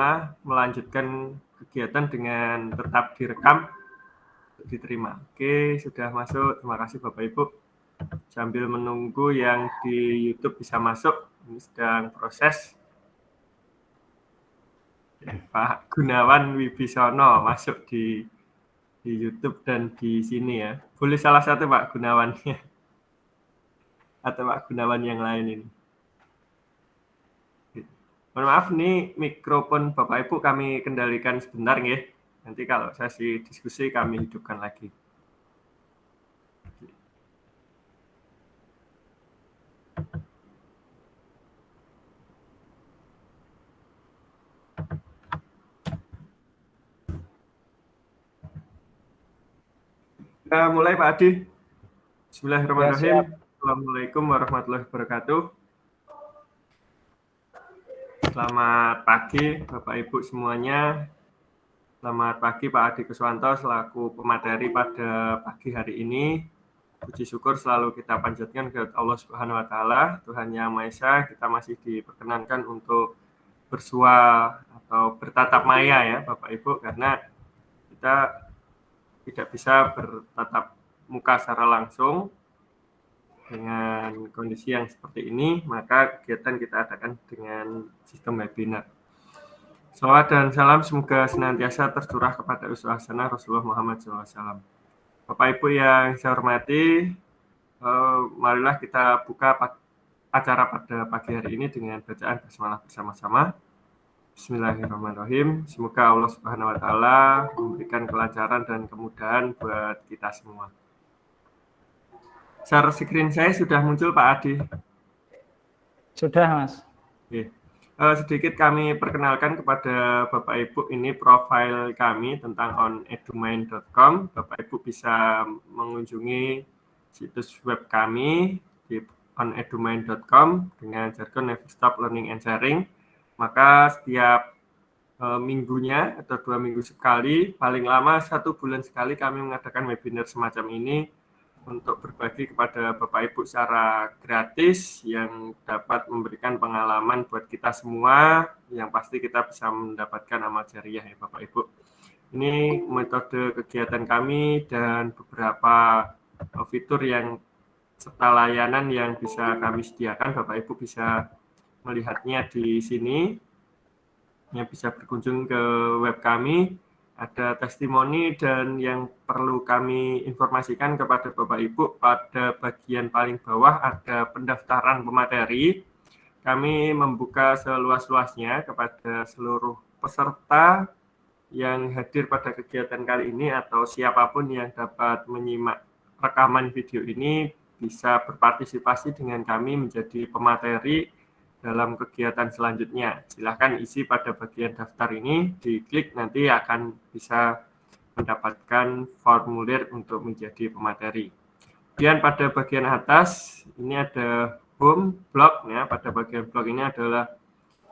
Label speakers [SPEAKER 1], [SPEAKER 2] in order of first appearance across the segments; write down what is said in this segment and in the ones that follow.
[SPEAKER 1] diterima, melanjutkan kegiatan dengan tetap direkam, diterima. Oke, sudah masuk. Terima kasih Bapak Ibu. Sambil menunggu yang di YouTube bisa masuk, ini sedang proses. Pak Gunawan Wibisono masuk di YouTube dan di sini ya. Boleh salah satu Pak Gunawan atau Pak Gunawan yang lain ini. Mohon maaf, nih mikrofon Bapak Ibu kami kendalikan sebentar ya. Nanti kalau sesi diskusi kami hidupkan lagi. Kita mulai Pak Adi. Bismillahirrahmanirrahim.
[SPEAKER 2] Ya,
[SPEAKER 1] Assalamualaikum warahmatullahi wabarakatuh. Selamat pagi Bapak Ibu semuanya. Selamat pagi Pak Adi Kuswanto selaku pemateri pada pagi hari ini. Puji syukur selalu kita panjatkan ke Allah Subhanahu wa taala, Tuhan Yang Maha Esa. Kita masih diperkenankan untuk bersua atau bertatap maya ya Bapak Ibu, karena kita tidak bisa bertatap muka secara langsung dengan kondisi yang seperti ini, maka kegiatan kita adakan dengan sistem webinar. Salawat dan salam semoga senantiasa tercurah kepada uswah hasanah Rasulullah Muhammad SAW. Bapak Ibu yang saya hormati, marilah kita buka acara pada pagi hari ini dengan bacaan basmalah bersama-sama. Bismillahirrahmanirrahim. Semoga Allah Subhanahu wa taala memberikan kelancaran dan kemudahan buat kita semua. Share screen saya sudah muncul Pak Adi.
[SPEAKER 2] Sudah, Mas.
[SPEAKER 1] Oke. Sedikit kami perkenalkan kepada Bapak Ibu, ini profil kami tentang onedumain.com. Bapak Ibu bisa mengunjungi situs web kami di onedumain.com dengan jargon Never Stop Learning and Sharing. Maka setiap minggunya atau 2 minggu sekali, paling lama 1 bulan sekali kami mengadakan webinar semacam ini untuk berbagi kepada Bapak Ibu secara gratis yang dapat memberikan pengalaman buat kita semua, yang pasti kita bisa mendapatkan amal jariah ya Bapak Ibu. Ini metode kegiatan kami dan beberapa fitur yang serta layanan yang bisa kami sediakan. Bapak Ibu bisa melihatnya di sini, yang bisa berkunjung ke web kami. Ada testimoni dan yang perlu kami informasikan kepada Bapak Ibu, pada bagian paling bawah ada pendaftaran pemateri. Kami membuka seluas-luasnya kepada seluruh peserta yang hadir pada kegiatan kali ini atau siapapun yang dapat menyimak rekaman video ini bisa berpartisipasi dengan kami menjadi pemateri dalam kegiatan selanjutnya. Silahkan isi pada bagian daftar ini, diklik nanti akan bisa mendapatkan formulir untuk menjadi pemateri. Kemudian pada bagian atas ini ada home blog ya. Pada bagian blog ini adalah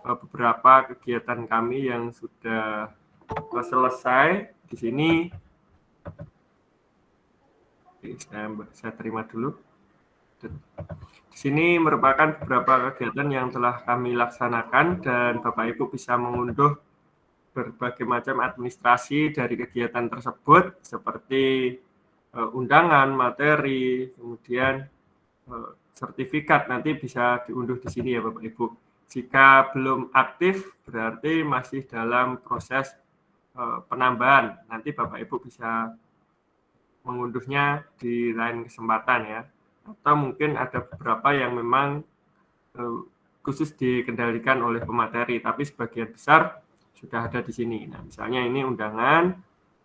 [SPEAKER 1] beberapa kegiatan kami yang sudah selesai. Di sini saya terima dulu. Di sini merupakan beberapa kegiatan yang telah kami laksanakan dan Bapak Ibu bisa mengunduh berbagai macam administrasi dari kegiatan tersebut seperti undangan, materi, kemudian sertifikat nanti bisa diunduh di sini ya Bapak Ibu. Jika belum aktif berarti masih dalam proses penambahan. Nanti Bapak Ibu bisa mengunduhnya di lain kesempatan ya. Atau mungkin ada beberapa yang memang khusus dikendalikan oleh pemateri, tapi sebagian besar sudah ada di sini. Nah, misalnya ini undangan,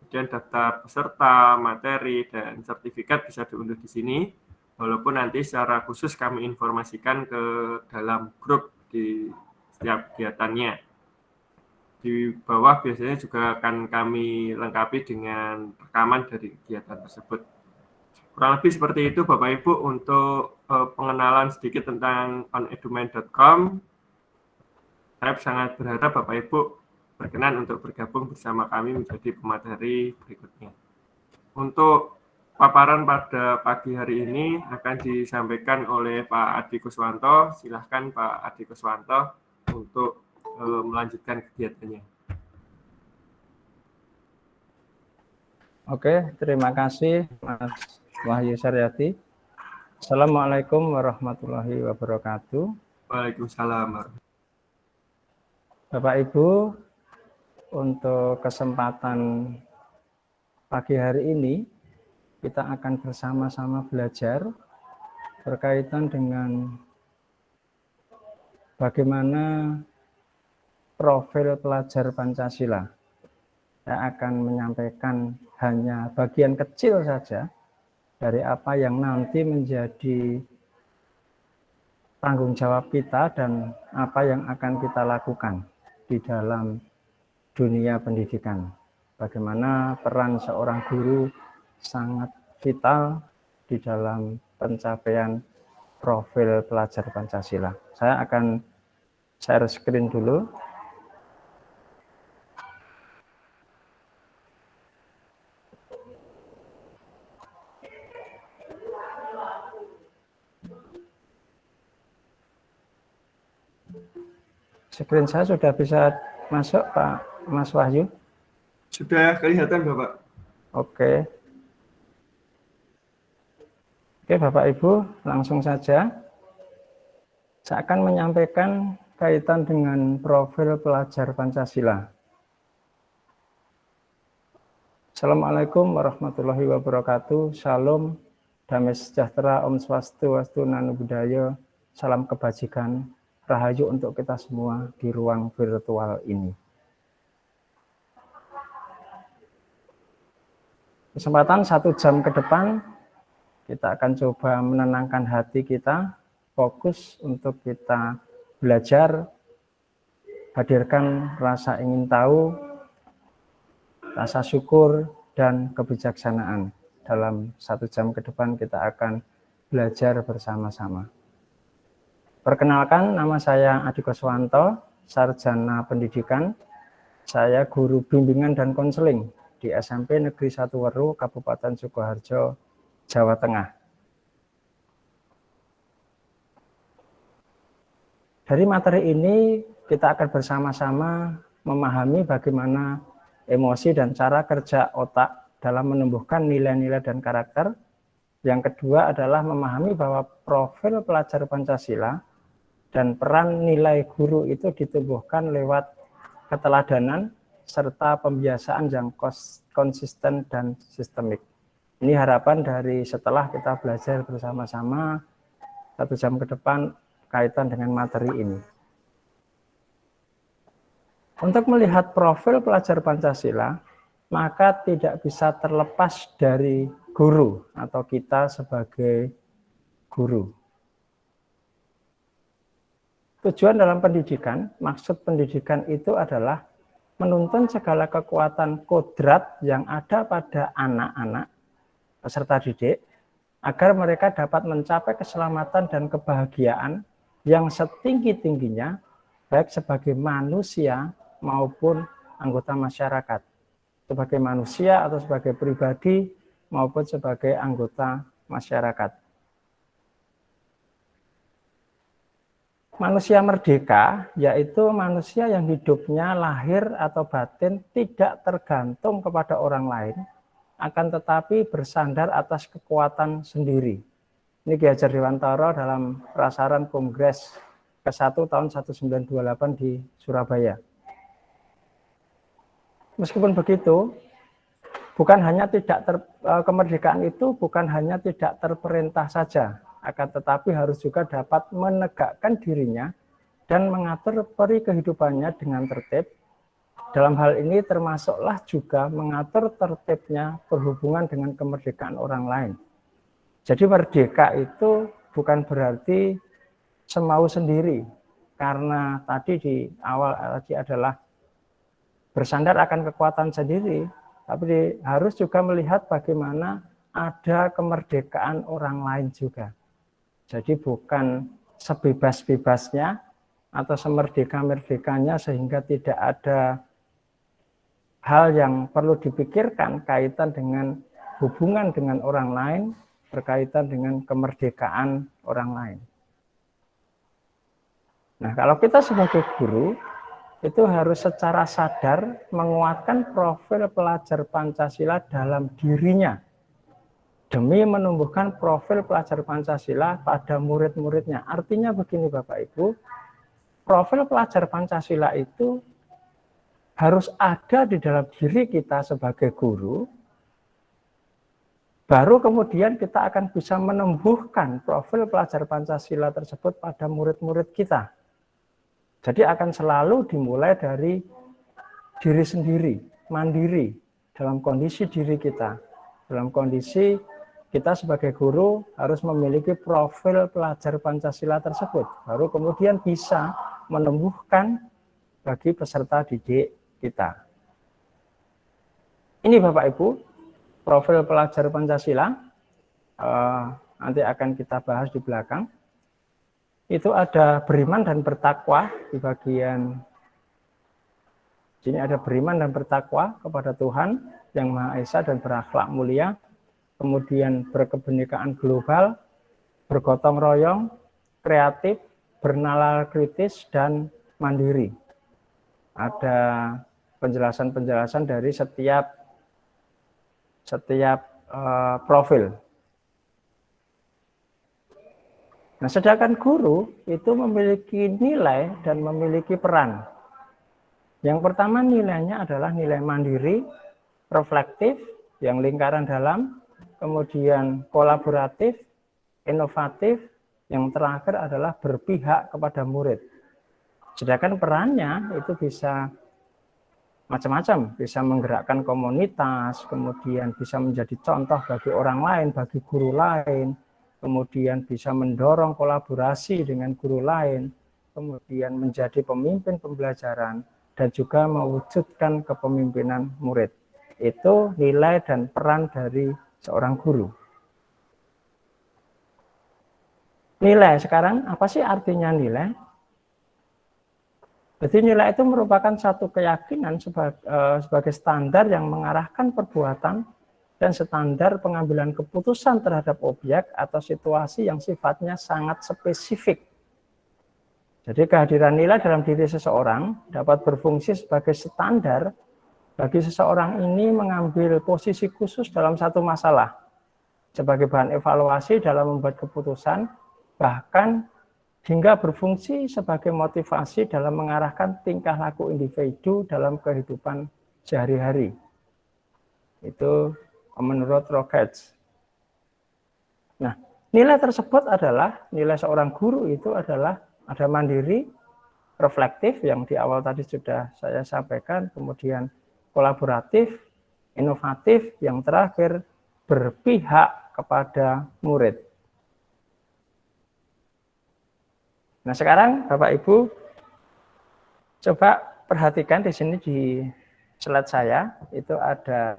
[SPEAKER 1] kemudian daftar peserta, materi, dan sertifikat bisa diunduh di sini, walaupun nanti secara khusus kami informasikan ke dalam grup di setiap kegiatannya. Di bawah biasanya juga akan kami lengkapi dengan rekaman dari kegiatan tersebut. Kurang lebih seperti itu Bapak Ibu untuk pengenalan sedikit tentang onedumain.com. Saya sangat berharap Bapak Ibu berkenan untuk bergabung bersama kami menjadi pemateri berikutnya. Untuk paparan pada pagi hari ini akan disampaikan oleh Pak Adi Kuswanto. Silahkan Pak Adi Kuswanto untuk melanjutkan kegiatannya.
[SPEAKER 2] Oke, terima kasih Mas Wahyu Saryadi. Assalamualaikum warahmatullahi wabarakatuh.
[SPEAKER 1] Waalaikumsalam.
[SPEAKER 2] Bapak Ibu, untuk kesempatan pagi hari ini kita akan bersama-sama belajar berkaitan dengan bagaimana profil pelajar Pancasila. Saya akan menyampaikan hanya bagian kecil saja dari apa yang nanti menjadi tanggung jawab kita dan apa yang akan kita lakukan di dalam dunia pendidikan. Bagaimana peran seorang guru sangat vital di dalam pencapaian profil pelajar Pancasila. Saya akan share screen dulu. Screen saya sudah bisa masuk, Pak Mas Wahyu?
[SPEAKER 1] Sudah kelihatan, Bapak.
[SPEAKER 2] Oke. Oke, Bapak Ibu, langsung saja. Saya akan menyampaikan kaitan dengan profil pelajar Pancasila. Assalamualaikum warahmatullahi wabarakatuh. Shalom, damai sejahtera, Om Swastiastu, Namo Buddhaya, salam kebajikan, rahayu untuk kita semua di ruang virtual ini. Kesempatan 1 jam ke depan, kita akan coba menenangkan hati kita, fokus untuk kita belajar, hadirkan rasa ingin tahu, rasa syukur, dan kebijaksanaan. Dalam 1 jam ke depan kita akan belajar bersama-sama. Perkenalkan, nama saya Adi Koswanto, Sarjana Pendidikan. Saya guru bimbingan dan konseling di SMP Negeri 1 Weru, Kabupaten Sukoharjo, Jawa Tengah. Dari materi ini, kita akan bersama-sama memahami bagaimana emosi dan cara kerja otak dalam menumbuhkan nilai-nilai dan karakter. Yang kedua adalah memahami bahwa profil pelajar Pancasila dan peran nilai guru itu ditumbuhkan lewat keteladanan serta pembiasaan yang konsisten dan sistemik. Ini harapan dari setelah kita belajar bersama-sama 1 jam ke depan kaitan dengan materi ini. Untuk melihat profil pelajar Pancasila, maka tidak bisa terlepas dari guru atau kita sebagai guru. Tujuan dalam pendidikan, maksud pendidikan itu adalah menuntun segala kekuatan kodrat yang ada pada anak-anak peserta didik agar mereka dapat mencapai keselamatan dan kebahagiaan yang setinggi-tingginya baik sebagai manusia maupun anggota masyarakat, sebagai manusia atau sebagai pribadi maupun sebagai anggota masyarakat. Manusia merdeka yaitu manusia yang hidupnya lahir atau batin tidak tergantung kepada orang lain, akan tetapi bersandar atas kekuatan sendiri. Ini Ki Hajar Dewantara dalam prasaran Kongres ke-1 tahun 1928 di Surabaya. Meskipun begitu, kemerdekaan itu bukan hanya tidak terperintah saja, akan tetapi harus juga dapat menegakkan dirinya dan mengatur peri kehidupannya dengan tertib. Dalam hal ini termasuklah juga mengatur tertibnya berhubungan dengan kemerdekaan orang lain. Jadi merdeka itu bukan berarti semau sendiri, karena tadi di awal tadi adalah bersandar akan kekuatan sendiri, tapi harus juga melihat bagaimana ada kemerdekaan orang lain juga. Jadi bukan sebebas-bebasnya atau semerdeka-merdekanya sehingga tidak ada hal yang perlu dipikirkan kaitan dengan hubungan dengan orang lain, berkaitan dengan kemerdekaan orang lain. Nah, kalau kita sebagai guru, itu harus secara sadar menguatkan profil pelajar Pancasila dalam dirinya demi menumbuhkan profil pelajar Pancasila pada murid-muridnya. Artinya begini Bapak Ibu, profil pelajar Pancasila itu harus ada di dalam diri kita sebagai guru, baru kemudian kita akan bisa menumbuhkan profil pelajar Pancasila tersebut pada murid-murid kita. Jadi akan selalu dimulai dari diri sendiri, mandiri, dalam kondisi diri kita. Dalam kondisi kita sebagai guru harus memiliki profil pelajar Pancasila tersebut. Baru kemudian bisa menumbuhkan bagi peserta didik kita. Ini Bapak Ibu, profil pelajar Pancasila. Nanti akan kita bahas di belakang. Itu ada beriman dan bertakwa di bagian sini, ada beriman dan bertakwa kepada Tuhan yang Maha Esa dan berakhlak mulia, kemudian berkebinekaan global, bergotong royong, kreatif, bernalar kritis, dan mandiri. Ada penjelasan-penjelasan dari setiap profil. Nah, sedangkan guru itu memiliki nilai dan memiliki peran. Yang pertama nilainya adalah nilai mandiri, reflektif, yang lingkaran dalam, kemudian kolaboratif, inovatif, yang terakhir adalah berpihak kepada murid. Sedangkan perannya itu bisa macam-macam, bisa menggerakkan komunitas, kemudian bisa menjadi contoh bagi orang lain, bagi guru lain, kemudian bisa mendorong kolaborasi dengan guru lain, kemudian menjadi pemimpin pembelajaran, dan juga mewujudkan kepemimpinan murid. Itu nilai dan peran dari seorang guru. Nilai sekarang, apa sih artinya nilai? Jadi nilai itu merupakan satu keyakinan sebagai standar yang mengarahkan perbuatan dan standar pengambilan keputusan terhadap objek atau situasi yang sifatnya sangat spesifik. Jadi kehadiran nilai dalam diri seseorang dapat berfungsi sebagai standar bagi seseorang ini mengambil posisi khusus dalam satu masalah, sebagai bahan evaluasi dalam membuat keputusan, bahkan hingga berfungsi sebagai motivasi dalam mengarahkan tingkah laku individu dalam kehidupan sehari-hari. Itu menurut Rockets. Nah, nilai tersebut adalah, nilai seorang guru itu adalah ada mandiri, reflektif yang di awal tadi sudah saya sampaikan, kemudian kolaboratif, inovatif, yang terakhir berpihak kepada murid. Nah, sekarang Bapak Ibu coba perhatikan di sini di slide saya itu ada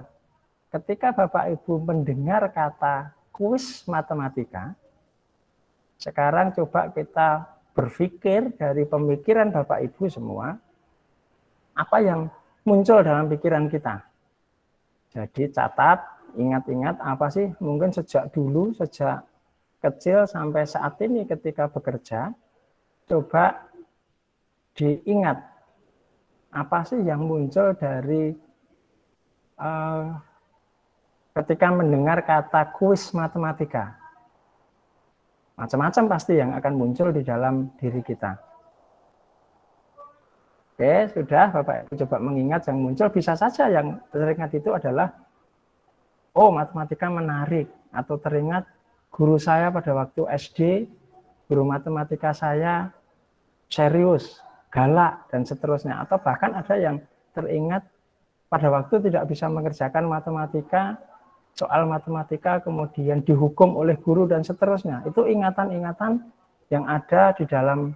[SPEAKER 2] ketika Bapak Ibu mendengar kata kuis matematika, sekarang coba kita berpikir dari pemikiran Bapak Ibu semua, apa yang muncul dalam pikiran kita. Jadi catat, ingat-ingat apa sih mungkin sejak dulu, sejak kecil sampai saat ini ketika bekerja, coba diingat apa sih yang muncul dari ketika mendengar kata kuis matematika. Macam-macam pasti yang akan muncul di dalam diri kita. Oke, sudah Bapak Ibu coba mengingat yang muncul, bisa saja yang teringat itu adalah, oh matematika menarik, atau teringat guru saya pada waktu SD, guru matematika saya serius, galak, dan seterusnya. Atau bahkan ada yang teringat pada waktu tidak bisa mengerjakan matematika, soal matematika kemudian dihukum oleh guru dan seterusnya. Itu ingatan-ingatan yang ada di dalam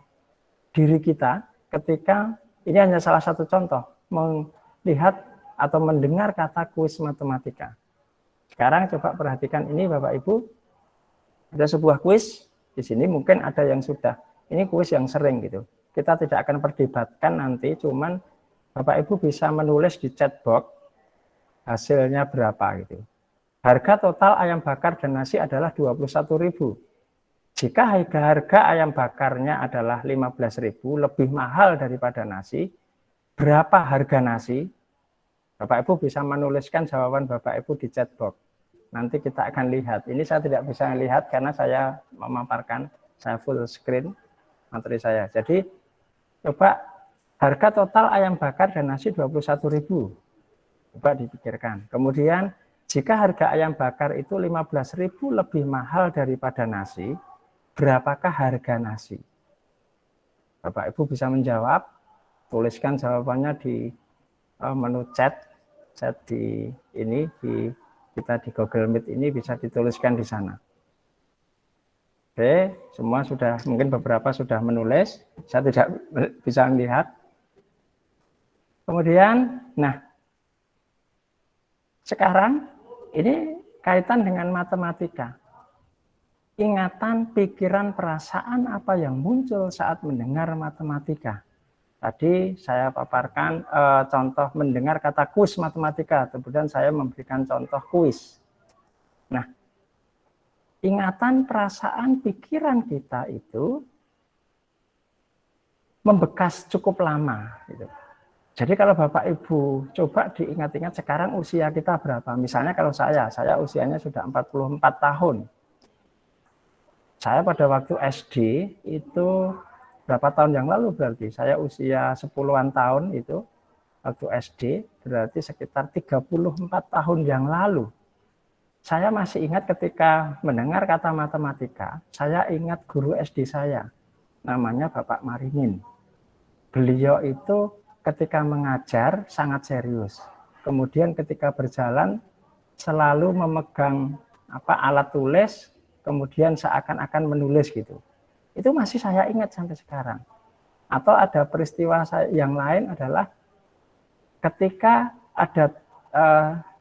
[SPEAKER 2] diri kita ketika, ini hanya salah satu contoh, melihat atau mendengar kata kuis matematika. Sekarang coba perhatikan ini Bapak Ibu, ada sebuah kuis, di sini mungkin ada yang sudah, ini kuis yang sering gitu. Kita tidak akan perdebatkan nanti, cuman Bapak Ibu bisa menulis di chat box hasilnya berapa gitu. Harga total ayam bakar dan nasi adalah 21.000. Jika harga ayam bakarnya adalah 15.000, lebih mahal daripada nasi, berapa harga nasi? Bapak Ibu bisa menuliskan jawaban Bapak Ibu di chat box. Nanti kita akan lihat. Ini saya tidak bisa lihat karena saya memaparkan, saya full screen materi saya. Jadi coba harga total ayam bakar dan nasi 21.000. Coba dipikirkan. Kemudian jika harga ayam bakar itu 15.000 lebih mahal daripada nasi, berapakah harga nasi? Bapak Ibu bisa menjawab, tuliskan jawabannya di menu chat di ini, kita di Google Meet ini bisa dituliskan di sana. Oke, semua sudah, mungkin beberapa sudah menulis, saya tidak bisa melihat. Kemudian, nah, sekarang ini kaitan dengan matematika. Ingatan, pikiran, perasaan apa yang muncul saat mendengar matematika. Tadi saya paparkan contoh mendengar kata kuis matematika, kemudian saya memberikan contoh kuis. Nah, ingatan, perasaan, pikiran kita itu membekas cukup lama. Gitu. Jadi kalau Bapak Ibu coba diingat-ingat sekarang usia kita berapa. Misalnya kalau saya usianya sudah 44 tahun. Saya pada waktu SD itu berapa tahun yang lalu berarti? Saya usia 10-an tahun itu, waktu SD berarti sekitar 34 tahun yang lalu. Saya masih ingat ketika mendengar kata matematika, saya ingat guru SD saya, namanya Bapak Marimin. Beliau itu ketika mengajar sangat serius. Kemudian ketika berjalan selalu memegang alat tulis, kemudian seakan-akan menulis gitu. Itu masih saya ingat sampai sekarang. Atau ada peristiwa yang lain adalah ketika ada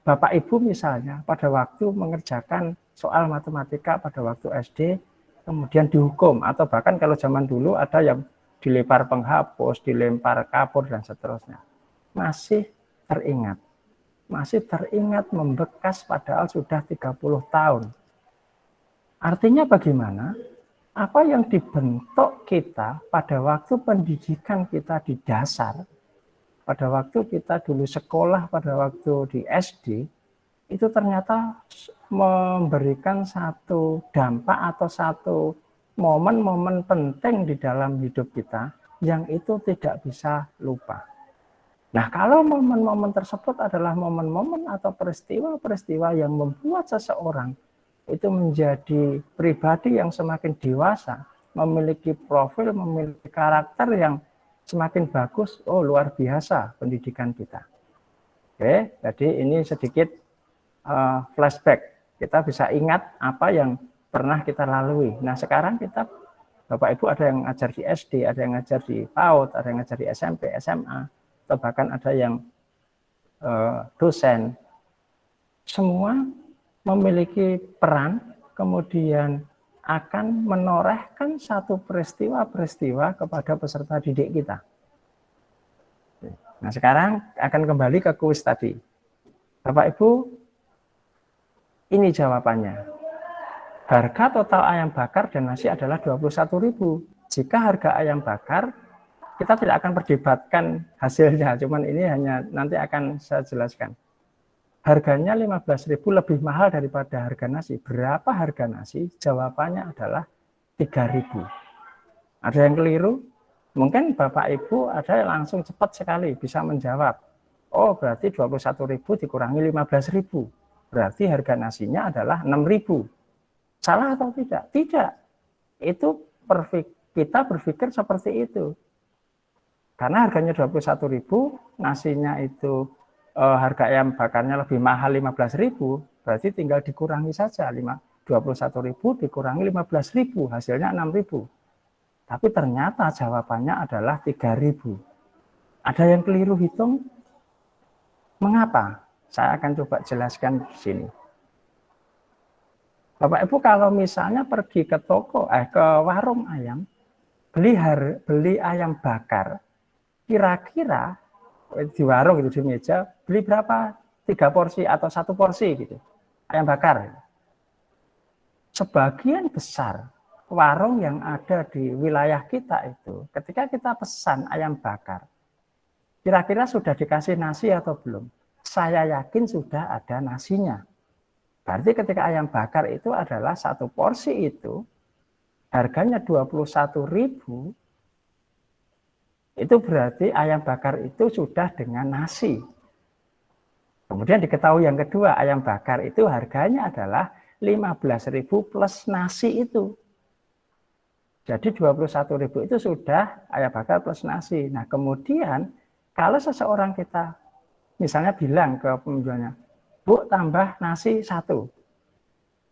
[SPEAKER 2] Bapak Ibu misalnya pada waktu mengerjakan soal matematika pada waktu SD, kemudian dihukum, atau bahkan kalau zaman dulu ada yang dilempar penghapus, dilempar kapur, dan seterusnya. Masih teringat membekas padahal sudah 30 tahun. Artinya bagaimana? Apa yang dibentuk kita pada waktu pendidikan kita di dasar, pada waktu kita dulu sekolah, pada waktu di SD, itu ternyata memberikan satu dampak atau satu momen-momen penting di dalam hidup kita yang itu tidak bisa lupa. Nah, kalau momen-momen tersebut adalah momen-momen atau peristiwa-peristiwa yang membuat seseorang itu menjadi pribadi yang semakin dewasa, memiliki profil, memiliki karakter yang semakin bagus, oh luar biasa pendidikan kita. Oke, jadi ini sedikit flashback. Kita bisa ingat apa yang pernah kita lalui. Nah, sekarang kita, Bapak Ibu ada yang ngajar di SD, ada yang ngajar di PAUD, ada yang ngajar di SMP, SMA, atau bahkan ada yang dosen. Semua memiliki peran, kemudian akan menorehkan satu peristiwa-peristiwa kepada peserta didik kita. Nah, sekarang akan kembali ke kuis tadi. Bapak Ibu, ini jawabannya. Harga total ayam bakar dan nasi adalah 21.000. Jika harga ayam bakar, kita tidak akan perdebatkan hasilnya, cuman ini hanya nanti akan saya jelaskan. Harganya 15.000 lebih mahal daripada harga nasi. Berapa harga nasi? Jawabannya adalah 3.000. Ada yang keliru? Mungkin Bapak Ibu ada yang langsung cepat sekali bisa menjawab. Oh, berarti 21.000 dikurangi 15.000. Berarti harga nasinya adalah 6.000. Salah atau tidak? Tidak. Itu kita berpikir seperti itu. Karena harganya 21.000, nasinya itu harga ayam bakarnya lebih mahal 15.000, berarti tinggal dikurangi saja 21.000 dikurangi 15.000, hasilnya 6.000. Tapi ternyata jawabannya adalah 3.000. Ada yang keliru hitung? Mengapa? Saya akan coba jelaskan di sini. Bapak Ibu kalau misalnya pergi ke toko, ke warung ayam, beli ayam bakar, kira-kira di warung gitu, di meja beli berapa? 3 porsi atau 1 porsi gitu ayam bakar. Sebagian besar warung yang ada di wilayah kita itu ketika kita pesan ayam bakar Kira-kira sudah dikasih nasi atau belum? Saya yakin sudah ada nasinya. Berarti ketika ayam bakar itu adalah satu porsi itu harganya 21.000, itu berarti ayam bakar itu sudah dengan nasi. Kemudian diketahui yang kedua, ayam bakar itu harganya adalah 15.000 plus nasi itu. Jadi 21.000 itu sudah ayam bakar plus nasi. Nah, kemudian kalau seseorang kita misalnya bilang ke penjualnya, Bu, tambah nasi 1.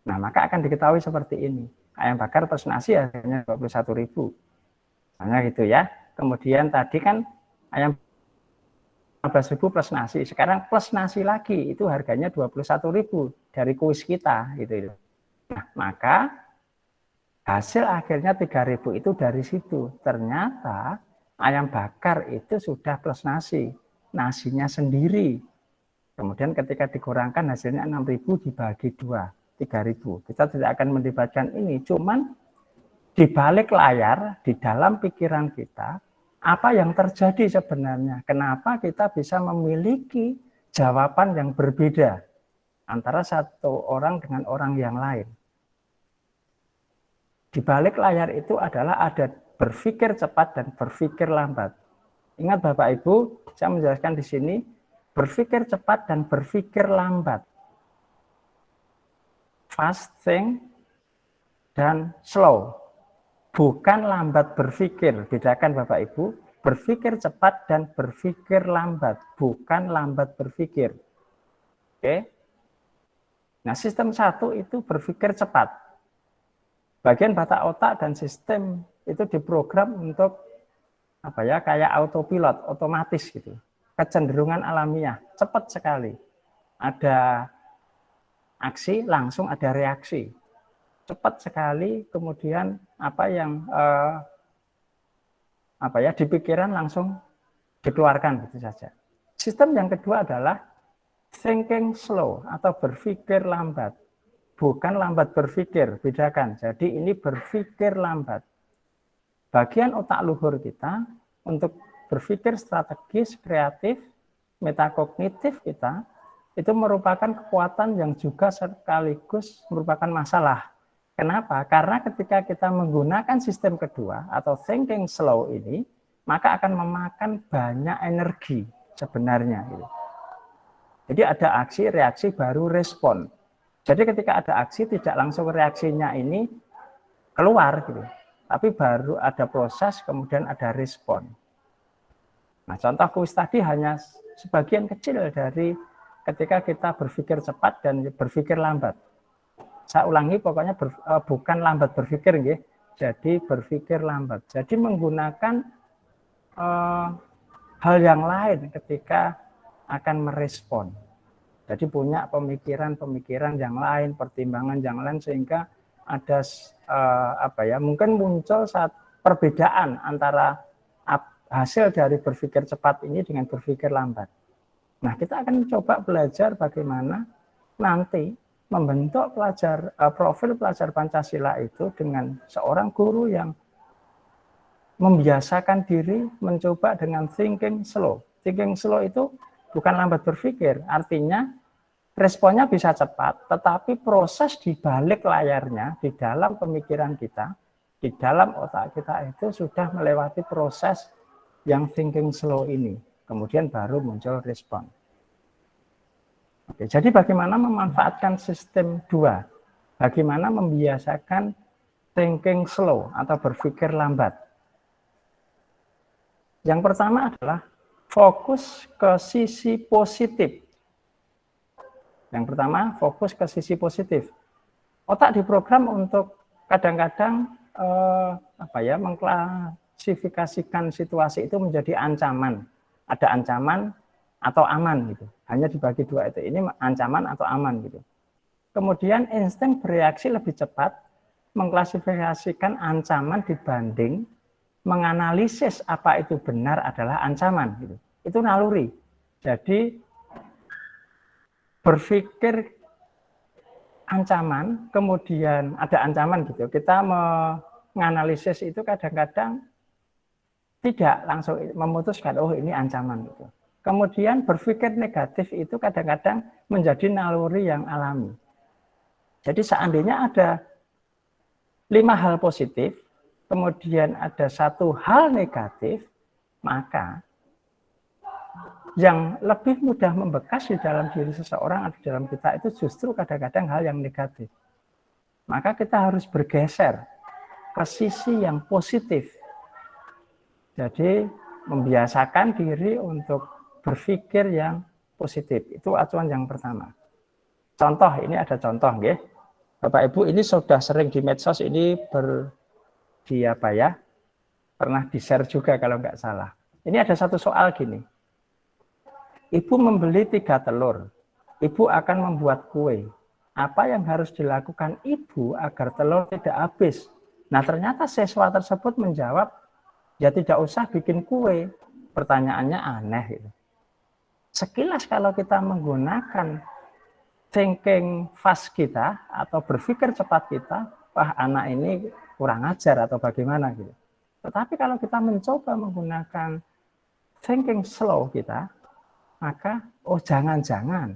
[SPEAKER 2] Nah, maka akan diketahui seperti ini. Ayam bakar plus nasi harganya 21.000. Misalnya gitu ya. Kemudian tadi kan ayam 15.000 plus nasi. Sekarang plus nasi lagi, itu harganya 21.000 dari kuis kita gitu. Nah, maka hasil akhirnya 3.000 itu dari situ. Ternyata ayam bakar itu sudah plus nasi. Nasinya sendiri. Kemudian ketika dikurangkan hasilnya 6.000 dibagi 2, 3.000. Kita tidak akan mendebatkan ini. Cuman di balik layar, di dalam pikiran kita, apa yang terjadi sebenarnya? Kenapa kita bisa memiliki jawaban yang berbeda antara satu orang dengan orang yang lain? Di balik layar itu adalah ada berpikir cepat dan berpikir lambat. Ingat Bapak Ibu, saya menjelaskan di sini, berpikir cepat dan berpikir lambat. Fast think dan slow. Bukan lambat berpikir, bedakan Bapak Ibu, berpikir cepat dan berpikir lambat, bukan lambat berpikir. Oke. Nah, sistem 1 itu berpikir cepat. Bagian batak otak dan sistem itu diprogram untuk kayak autopilot, otomatis gitu. Kecenderungan alamiah, cepat sekali. Ada aksi, langsung ada reaksi. Cepat sekali, kemudian di pikiran langsung dikeluarkan gitu saja. Sistem yang kedua adalah thinking slow atau berpikir lambat. Bukan lambat berpikir, bedakan. Jadi ini berpikir lambat. Bagian otak luhur kita untuk berpikir strategis, kreatif, metakognitif kita, itu merupakan kekuatan yang juga sekaligus merupakan masalah. Kenapa? Karena ketika kita menggunakan sistem kedua atau thinking slow ini, maka akan memakan banyak energi sebenarnya. Jadi ada aksi, reaksi, baru respon. Jadi ketika ada aksi, tidak langsung reaksinya ini keluar, gitu. Tapi baru ada proses, kemudian ada respon. Nah, contoh kuis tadi hanya sebagian kecil dari ketika kita berpikir cepat dan berpikir lambat. Saya ulangi, pokoknya bukan lambat berpikir, ya. Jadi berpikir lambat. Jadi menggunakan hal yang lain ketika akan merespon. Jadi punya pemikiran yang lain, pertimbangan yang lain, sehingga ada mungkin muncul saat perbedaan antara hasil dari berpikir cepat ini dengan berpikir lambat. Nah, kita akan coba belajar bagaimana nanti membentuk profil pelajar Pancasila itu dengan seorang guru yang membiasakan diri mencoba dengan thinking slow. Thinking slow itu bukan lambat berpikir, artinya responnya bisa cepat, tetapi proses di balik layarnya, di dalam pemikiran kita, di dalam otak kita itu sudah melewati proses yang thinking slow ini. Kemudian baru muncul respon. Oke, jadi bagaimana memanfaatkan sistem 2? Bagaimana membiasakan thinking slow atau berpikir lambat? Yang pertama adalah fokus ke sisi positif. Yang pertama, fokus ke sisi positif. Otak diprogram untuk kadang-kadang mengklasifikasikan situasi itu menjadi ancaman. Ada ancaman atau aman gitu. Hanya dibagi 2 itu. Ini ancaman atau aman gitu. Kemudian insting bereaksi lebih cepat, mengklasifikasikan ancaman dibanding menganalisis apa itu benar adalah ancaman gitu. Itu naluri. Jadi berpikir ancaman, kemudian ada ancaman gitu. Kita menganalisis itu kadang-kadang tidak langsung memutuskan, oh ini ancaman gitu. Kemudian berpikir negatif itu kadang-kadang menjadi naluri yang alami. Jadi seandainya ada 5 hal positif, kemudian ada 1 hal negatif, maka yang lebih mudah membekas di dalam diri seseorang atau di dalam kita itu justru kadang-kadang hal yang negatif. Maka kita harus bergeser ke sisi yang positif. Jadi membiasakan diri untuk berpikir yang positif. Itu acuan yang pertama. Contoh, ini ada contoh, nggih. Bapak Ibu ini sudah sering di medsos ini pernah di-share juga kalau nggak salah. Ini ada satu soal gini. Ibu membeli 3 telur. Ibu akan membuat kue. Apa yang harus dilakukan ibu agar telur tidak habis? Nah, ternyata siswa tersebut menjawab, ya tidak usah bikin kue. Pertanyaannya aneh. Gitu. Sekilas kalau kita menggunakan thinking fast kita atau berpikir cepat kita, wah anak ini kurang ajar atau bagaimana gitu. Tetapi kalau kita mencoba menggunakan thinking slow kita, maka oh jangan-jangan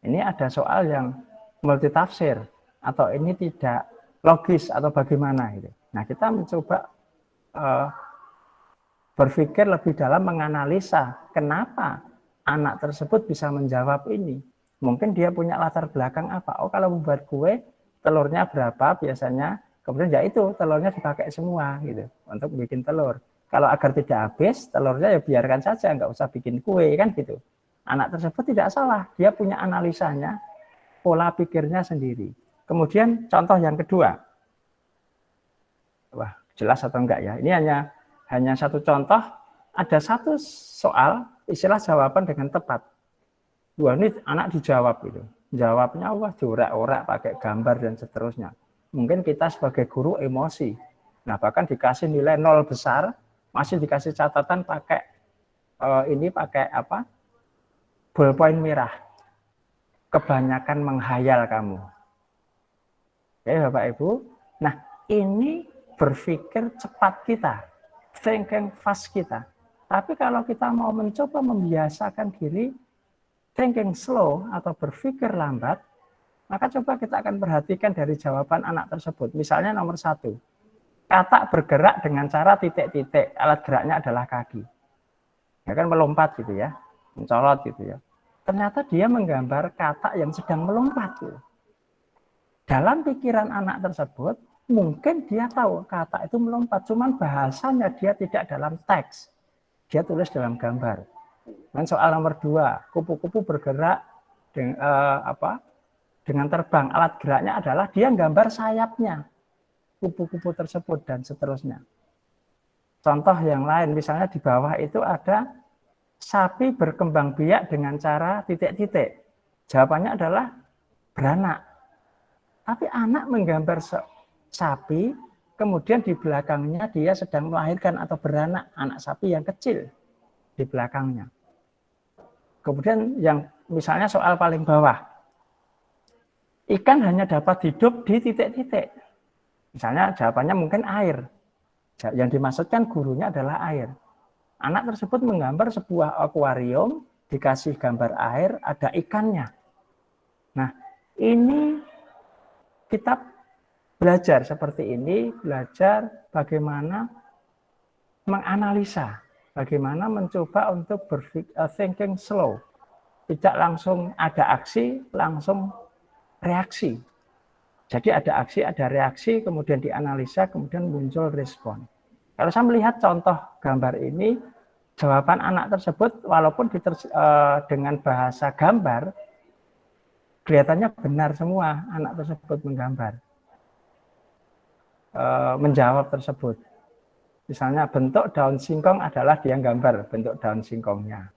[SPEAKER 2] ini ada soal yang multitafsir atau ini tidak logis atau bagaimana gitu. Nah, kita mencoba berpikir lebih dalam menganalisa kenapa anak tersebut bisa menjawab ini. Mungkin dia punya latar belakang apa? Oh, kalau membuat kue, telurnya berapa biasanya? Kemudian ya itu, telurnya dipakai semua gitu untuk bikin telur. Kalau agar tidak habis, telurnya ya biarkan saja, nggak usah bikin kue kan gitu. Anak tersebut tidak salah, dia punya analisanya, pola pikirnya sendiri. Kemudian contoh yang kedua. Wah, jelas atau enggak ya? Ini hanya satu contoh, ada satu soal, istilah jawaban dengan tepat. Wah, ini anak dijawab gitu. Jawabnya wah diorak-orak pakai gambar dan seterusnya. Mungkin kita sebagai guru emosi. Nah, bahkan dikasih nilai 0 besar, masih dikasih catatan pakai ballpoint merah. Kebanyakan menghayal kamu. Oke, Bapak Ibu. Nah, ini berpikir cepat kita, thinking fast kita. Tapi kalau kita mau mencoba membiasakan diri thinking slow atau berpikir lambat, maka coba kita akan perhatikan dari jawaban anak tersebut. Misalnya nomor 1, katak bergerak dengan cara titik-titik, alat geraknya adalah kaki. Ya kan melompat gitu ya, mencolot gitu ya. Ternyata dia menggambar katak yang sedang melompat. Gitu. Dalam pikiran anak tersebut, mungkin dia tahu katak itu melompat, cuman bahasanya dia tidak dalam teks. Dia tulis dalam gambar. Dan soal nomor 2, kupu-kupu bergerak dengan terbang. Alat geraknya adalah dia gambar sayapnya, kupu-kupu tersebut dan seterusnya. Contoh yang lain, misalnya di bawah itu ada sapi berkembang biak dengan cara titik-titik. Jawabannya adalah beranak. Tapi anak menggambar sapi, kemudian di belakangnya dia sedang melahirkan atau beranak anak sapi yang kecil di belakangnya. Kemudian yang misalnya soal paling bawah, ikan hanya dapat hidup di titik-titik. Misalnya jawabannya mungkin air. Yang dimaksudkan gurunya adalah air. Anak tersebut menggambar sebuah akuarium, dikasih gambar air, ada ikannya. Nah, ini kita belajar seperti ini, belajar bagaimana menganalisa. Bagaimana mencoba untuk thinking slow. Tidak langsung ada aksi, langsung reaksi. Jadi ada aksi, ada reaksi, kemudian dianalisa, kemudian muncul respon. Kalau saya melihat contoh gambar ini, jawaban anak tersebut walaupun dengan bahasa gambar, kelihatannya benar semua anak tersebut menggambar. Menjawab tersebut. Misalnya bentuk daun singkong adalah dia gambar bentuk daun singkongnya.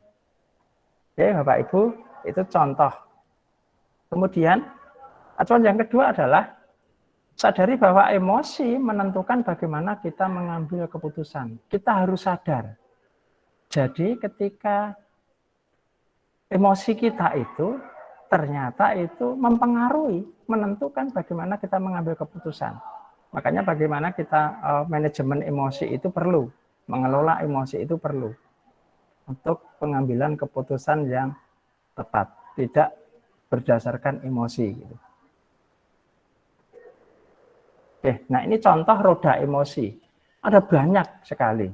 [SPEAKER 2] Oke, Bapak Ibu, itu contoh. Kemudian, acuan yang kedua adalah sadari bahwa emosi menentukan bagaimana kita mengambil keputusan. Kita harus sadar. Jadi ketika emosi kita itu ternyata itu mempengaruhi, menentukan bagaimana kita mengambil keputusan. Makanya bagaimana kita manajemen emosi itu perlu. mengelola emosi itu perlu untuk pengambilan keputusan yang tepat, tidak berdasarkan emosi. Gitu. Oke, nah ini contoh roda emosi. Ada banyak sekali.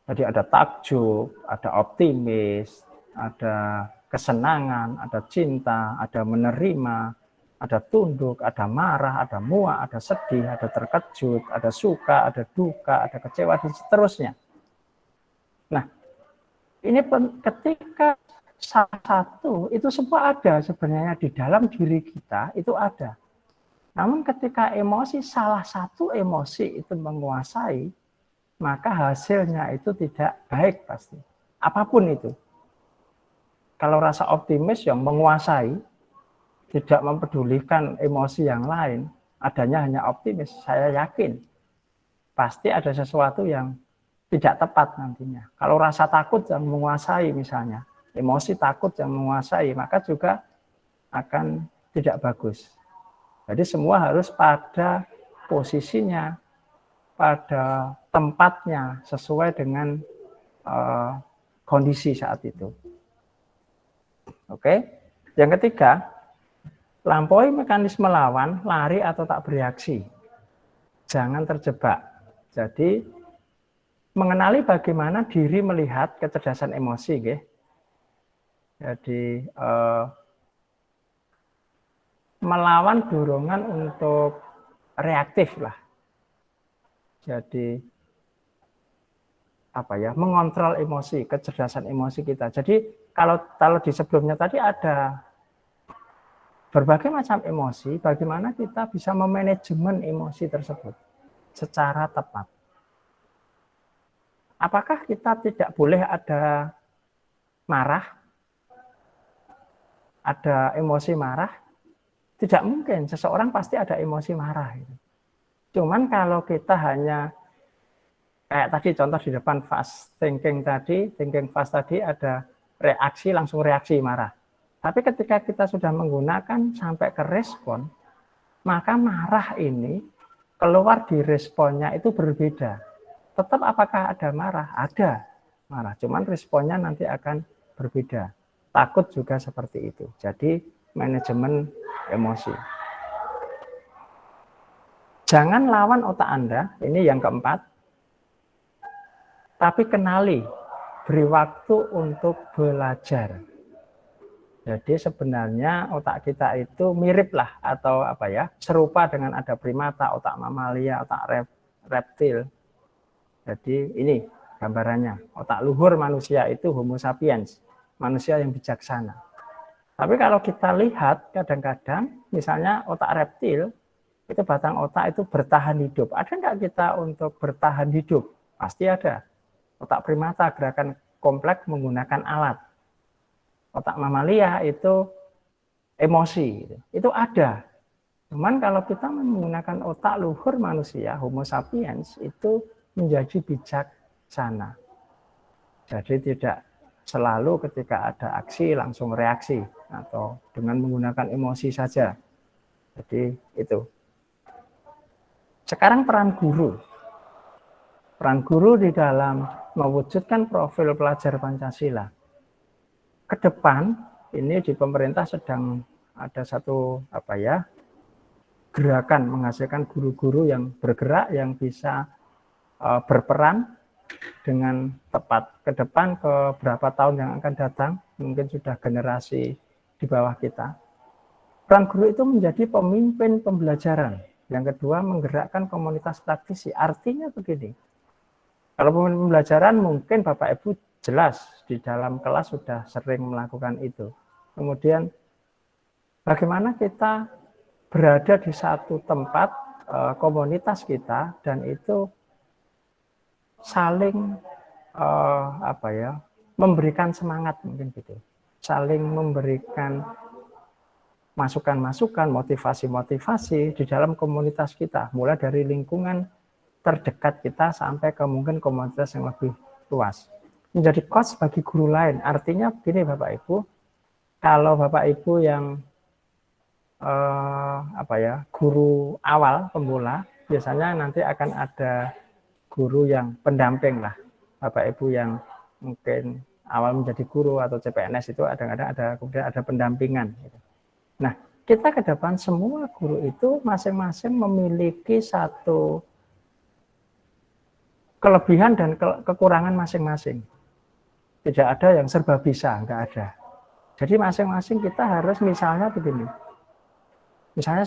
[SPEAKER 2] Jadi ada takjub, ada optimis, ada kesenangan, ada cinta, ada menerima, ada tunduk, ada marah, ada muak, ada sedih, ada terkejut, ada suka, ada duka, ada kecewa, dan seterusnya. Nah, ini ketika salah satu, itu semua ada sebenarnya di dalam diri kita, itu ada. Namun ketika emosi, salah satu emosi itu menguasai, maka hasilnya itu tidak baik pasti. Apapun itu. Kalau rasa optimis yang menguasai, tidak mempedulikan emosi yang lain, adanya hanya optimis, saya yakin pasti ada sesuatu yang tidak tepat nantinya. Kalau rasa takut yang menguasai misalnya, emosi takut yang menguasai, maka juga akan tidak bagus. Jadi semua harus pada posisinya, pada tempatnya, sesuai dengan kondisi saat itu. Oke. Yang ketiga, lampaui mekanisme lawan, lari atau tak bereaksi. Jangan terjebak. Jadi mengenali bagaimana diri melihat kecerdasan emosi, gitu. Jadi melawan dorongan untuk reaktif lah. Jadi apa ya, mengontrol emosi, kecerdasan emosi kita. Jadi kalau di sebelumnya tadi ada berbagai macam emosi, bagaimana kita bisa memanajemen emosi tersebut secara tepat. Apakah kita tidak boleh ada marah, ada emosi marah? Tidak mungkin, seseorang pasti ada emosi marah. Cuman kalau kita hanya, kayak tadi contoh di depan fast thinking fast tadi ada reaksi, langsung reaksi marah. Tapi ketika kita sudah menggunakan sampai ke respon, maka marah ini keluar di responnya itu berbeda. Tetap apakah ada marah? Ada marah, cuman responnya nanti akan berbeda. Takut juga seperti itu. Jadi manajemen emosi. Jangan lawan otak Anda, ini yang keempat. Tapi kenali, beri waktu untuk belajar. Jadi sebenarnya otak kita itu mirip lah atau apa ya, serupa dengan ada primata, otak mamalia, otak reptil. Jadi ini gambarannya, otak luhur manusia itu Homo sapiens, manusia yang bijaksana. Tapi kalau kita lihat kadang-kadang, misalnya otak reptil, itu batang otak itu bertahan hidup. Ada nggak kita untuk bertahan hidup? Pasti ada. Otak primata gerakan kompleks menggunakan alat. Otak mamalia itu emosi, itu ada. Cuman kalau kita menggunakan otak luhur manusia, Homo sapiens, itu menjadi bijaksana. Jadi tidak selalu ketika ada aksi langsung reaksi atau dengan menggunakan emosi saja. Jadi itu. Sekarang peran guru. Peran guru di dalam mewujudkan profil pelajar Pancasila. Ke depan ini di pemerintah sedang ada satu gerakan menghasilkan guru-guru yang bergerak, yang bisa berperan dengan tepat ke depan, ke berapa tahun yang akan datang, mungkin sudah generasi di bawah kita. Peran guru itu menjadi pemimpin pembelajaran. Yang kedua, menggerakkan komunitas praktisi. Artinya begini, kalau pemimpin pembelajaran mungkin Bapak Ibu jelas di dalam kelas sudah sering melakukan itu. Kemudian bagaimana kita berada di satu tempat, komunitas kita, dan itu saling memberikan semangat, mungkin gitu, saling memberikan masukan-masukan, motivasi-motivasi di dalam komunitas kita, mulai dari lingkungan terdekat kita sampai ke mungkin komunitas yang lebih luas. Menjadi coach bagi guru lain, artinya begini Bapak Ibu, kalau Bapak Ibu yang guru awal, pemula, biasanya nanti akan ada guru yang pendamping lah. Bapak Ibu yang mungkin awal menjadi guru atau CPNS itu kadang-kadang kemudian ada pendampingan. Nah, kita ke depan semua guru itu masing-masing memiliki satu kelebihan dan kekurangan masing-masing. Tidak ada yang serba bisa, enggak ada. Jadi masing-masing kita harus misalnya begini. Misalnya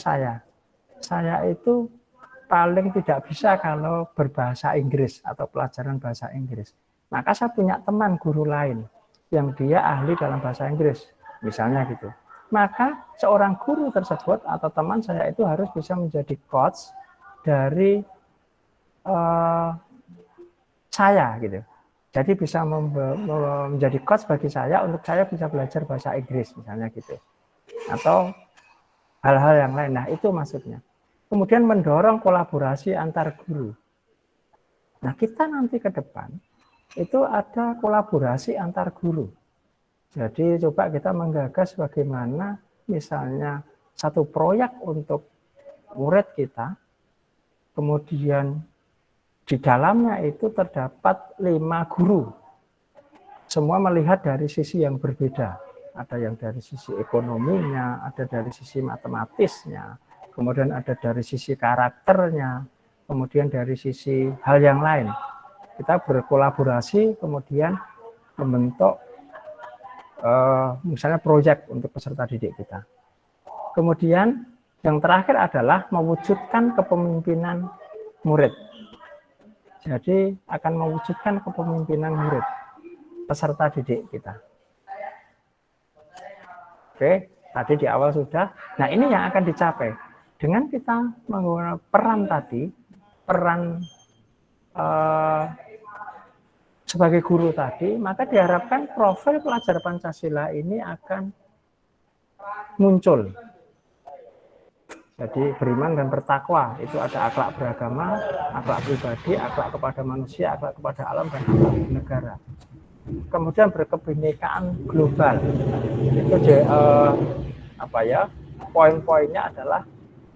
[SPEAKER 2] saya itu paling tidak bisa kalau berbahasa Inggris atau pelajaran bahasa Inggris. Maka saya punya teman guru lain yang dia ahli dalam bahasa Inggris, misalnya gitu. Maka seorang guru tersebut atau teman saya itu harus bisa menjadi coach dari saya gitu. Jadi bisa menjadi coach bagi saya untuk saya bisa belajar bahasa Inggris misalnya gitu. Atau hal-hal yang lain. Nah, itu maksudnya. Kemudian mendorong kolaborasi antar guru. Nah, kita nanti ke depan itu ada kolaborasi antar guru. Jadi coba kita menggagas bagaimana misalnya satu proyek untuk murid kita, kemudian di dalamnya itu terdapat 5 guru. Semua melihat dari sisi yang berbeda. Ada yang dari sisi ekonominya, ada dari sisi matematisnya, kemudian ada dari sisi karakternya, kemudian dari sisi hal yang lain. Kita berkolaborasi, kemudian membentuk misalnya proyek untuk peserta didik kita. Kemudian yang terakhir adalah mewujudkan kepemimpinan murid. Jadi akan mewujudkan kepemimpinan murid peserta didik kita. Oke, tadi di awal sudah. Nah, ini yang akan dicapai dengan kita menggunakan peran tadi, peran sebagai guru tadi, maka diharapkan profil pelajar Pancasila ini akan muncul. Jadi beriman dan bertakwa, itu ada akhlak beragama, akhlak pribadi, akhlak kepada manusia, akhlak kepada alam, dan akhlak negara. Kemudian berkebinekaan global. Itu poin-poinnya adalah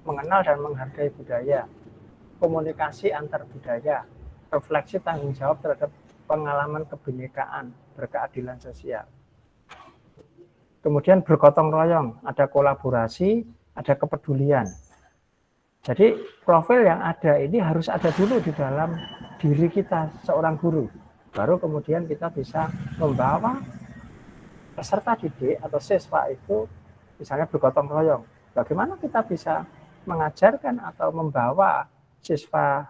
[SPEAKER 2] mengenal dan menghargai budaya, komunikasi antar budaya, refleksi tanggung jawab terhadap pengalaman kebinekaan, berkeadilan sosial. Kemudian bergotong royong, ada kolaborasi, ada kepedulian. Jadi profil yang ada ini harus ada dulu di dalam diri kita seorang guru. Baru kemudian kita bisa membawa peserta didik atau siswa itu misalnya bergotong royong. Bagaimana kita bisa mengajarkan atau membawa siswa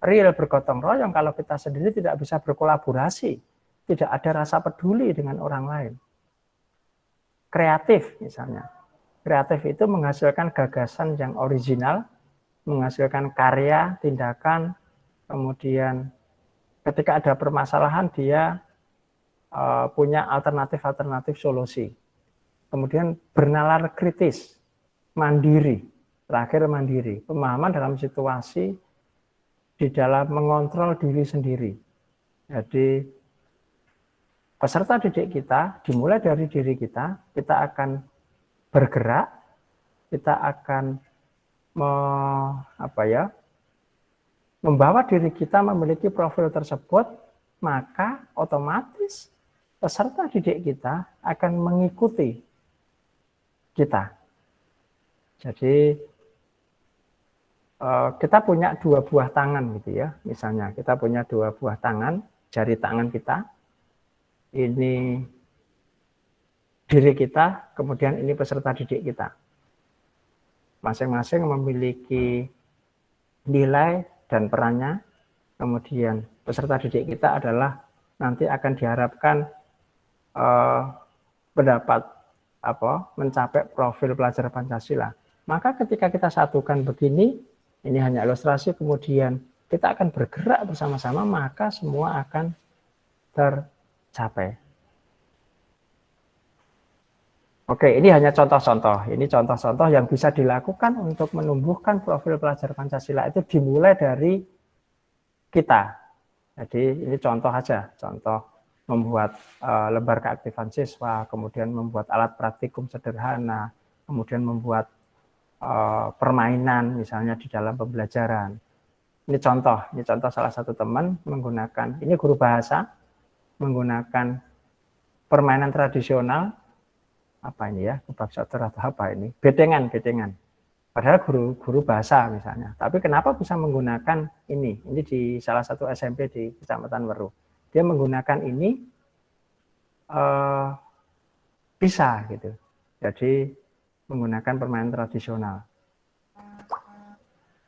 [SPEAKER 2] real bergotong royong kalau kita sendiri tidak bisa berkolaborasi, tidak ada rasa peduli dengan orang lain. Kreatif misalnya. Kreatif itu menghasilkan gagasan yang original, menghasilkan karya, tindakan, kemudian ketika ada permasalahan dia punya alternatif-alternatif solusi. Kemudian bernalar kritis, mandiri, terakhir mandiri, pemahaman dalam situasi di dalam mengontrol diri sendiri. Jadi peserta didik kita dimulai dari diri kita akan bergerak, kita akan membawa diri kita memiliki profil tersebut, maka otomatis peserta didik kita akan mengikuti kita. Jadi kita punya 2 buah tangan gitu ya, misalnya kita punya 2 buah tangan, jari tangan kita, ini diri kita, kemudian ini peserta didik kita. Masing-masing memiliki nilai dan perannya, kemudian peserta didik kita adalah nanti akan diharapkan mencapai profil pelajar Pancasila. Maka ketika kita satukan begini, ini hanya ilustrasi, kemudian kita akan bergerak bersama-sama, maka semua akan tercapai. Oke, ini hanya contoh-contoh. Ini contoh-contoh yang bisa dilakukan untuk menumbuhkan profil pelajar Pancasila itu dimulai dari kita. Jadi ini contoh aja, contoh membuat lembar keaktifan siswa, kemudian membuat alat praktikum sederhana, kemudian membuat permainan misalnya di dalam pembelajaran. Ini contoh salah satu teman menggunakan, ini guru bahasa, menggunakan permainan tradisional, apa ini ya, kebab sotor atau apa ini, betengan. Padahal guru bahasa misalnya. Tapi kenapa bisa menggunakan ini? Ini di salah satu SMP di Kecamatan Weru. Dia menggunakan ini bisa gitu. Jadi menggunakan permainan tradisional.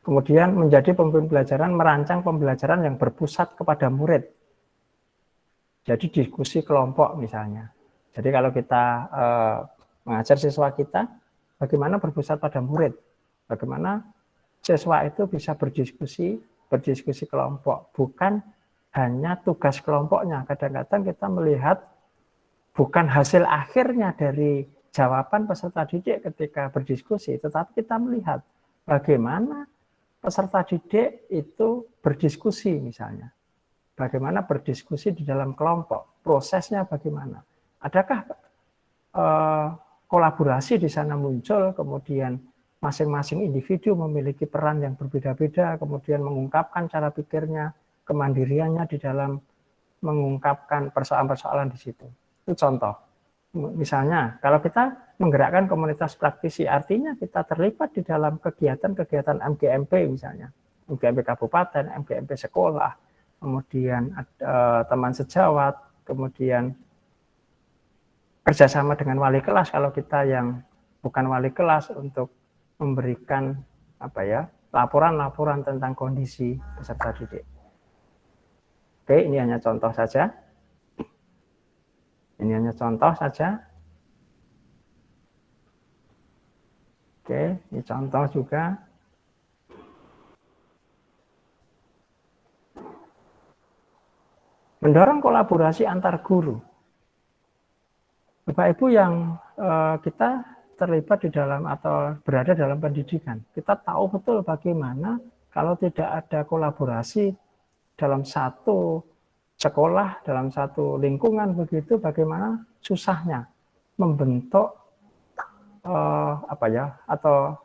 [SPEAKER 2] Kemudian menjadi pembelajaran, merancang pembelajaran yang berpusat kepada murid. Jadi diskusi kelompok misalnya. Jadi kalau kita mengajar siswa kita, bagaimana berpusat pada murid. Bagaimana siswa itu bisa berdiskusi kelompok. Bukan hanya tugas kelompoknya. Kadang-kadang kita melihat bukan hasil akhirnya dari jawaban peserta didik ketika berdiskusi, tetapi kita melihat bagaimana peserta didik itu berdiskusi misalnya. Bagaimana berdiskusi di dalam kelompok, prosesnya bagaimana. Adakah kolaborasi di sana muncul, kemudian masing-masing individu memiliki peran yang berbeda-beda, kemudian mengungkapkan cara pikirnya, kemandiriannya di dalam mengungkapkan persoalan-persoalan di situ. Itu contoh. Misalnya, kalau kita menggerakkan komunitas praktisi, artinya kita terlibat di dalam kegiatan-kegiatan MGMP misalnya, MGMP kabupaten, MGMP sekolah, kemudian teman sejawat, kemudian kerjasama dengan wali kelas kalau kita yang bukan wali kelas untuk memberikan laporan-laporan tentang kondisi peserta didik. Oke, ini hanya contoh saja. Ini hanya contoh saja. Oke, ini contoh juga. Mendorong kolaborasi antar guru. Bapak Ibu yang kita terlibat di dalam atau berada dalam pendidikan, kita tahu betul bagaimana kalau tidak ada kolaborasi dalam satu sekolah, dalam satu lingkungan begitu, bagaimana susahnya membentuk atau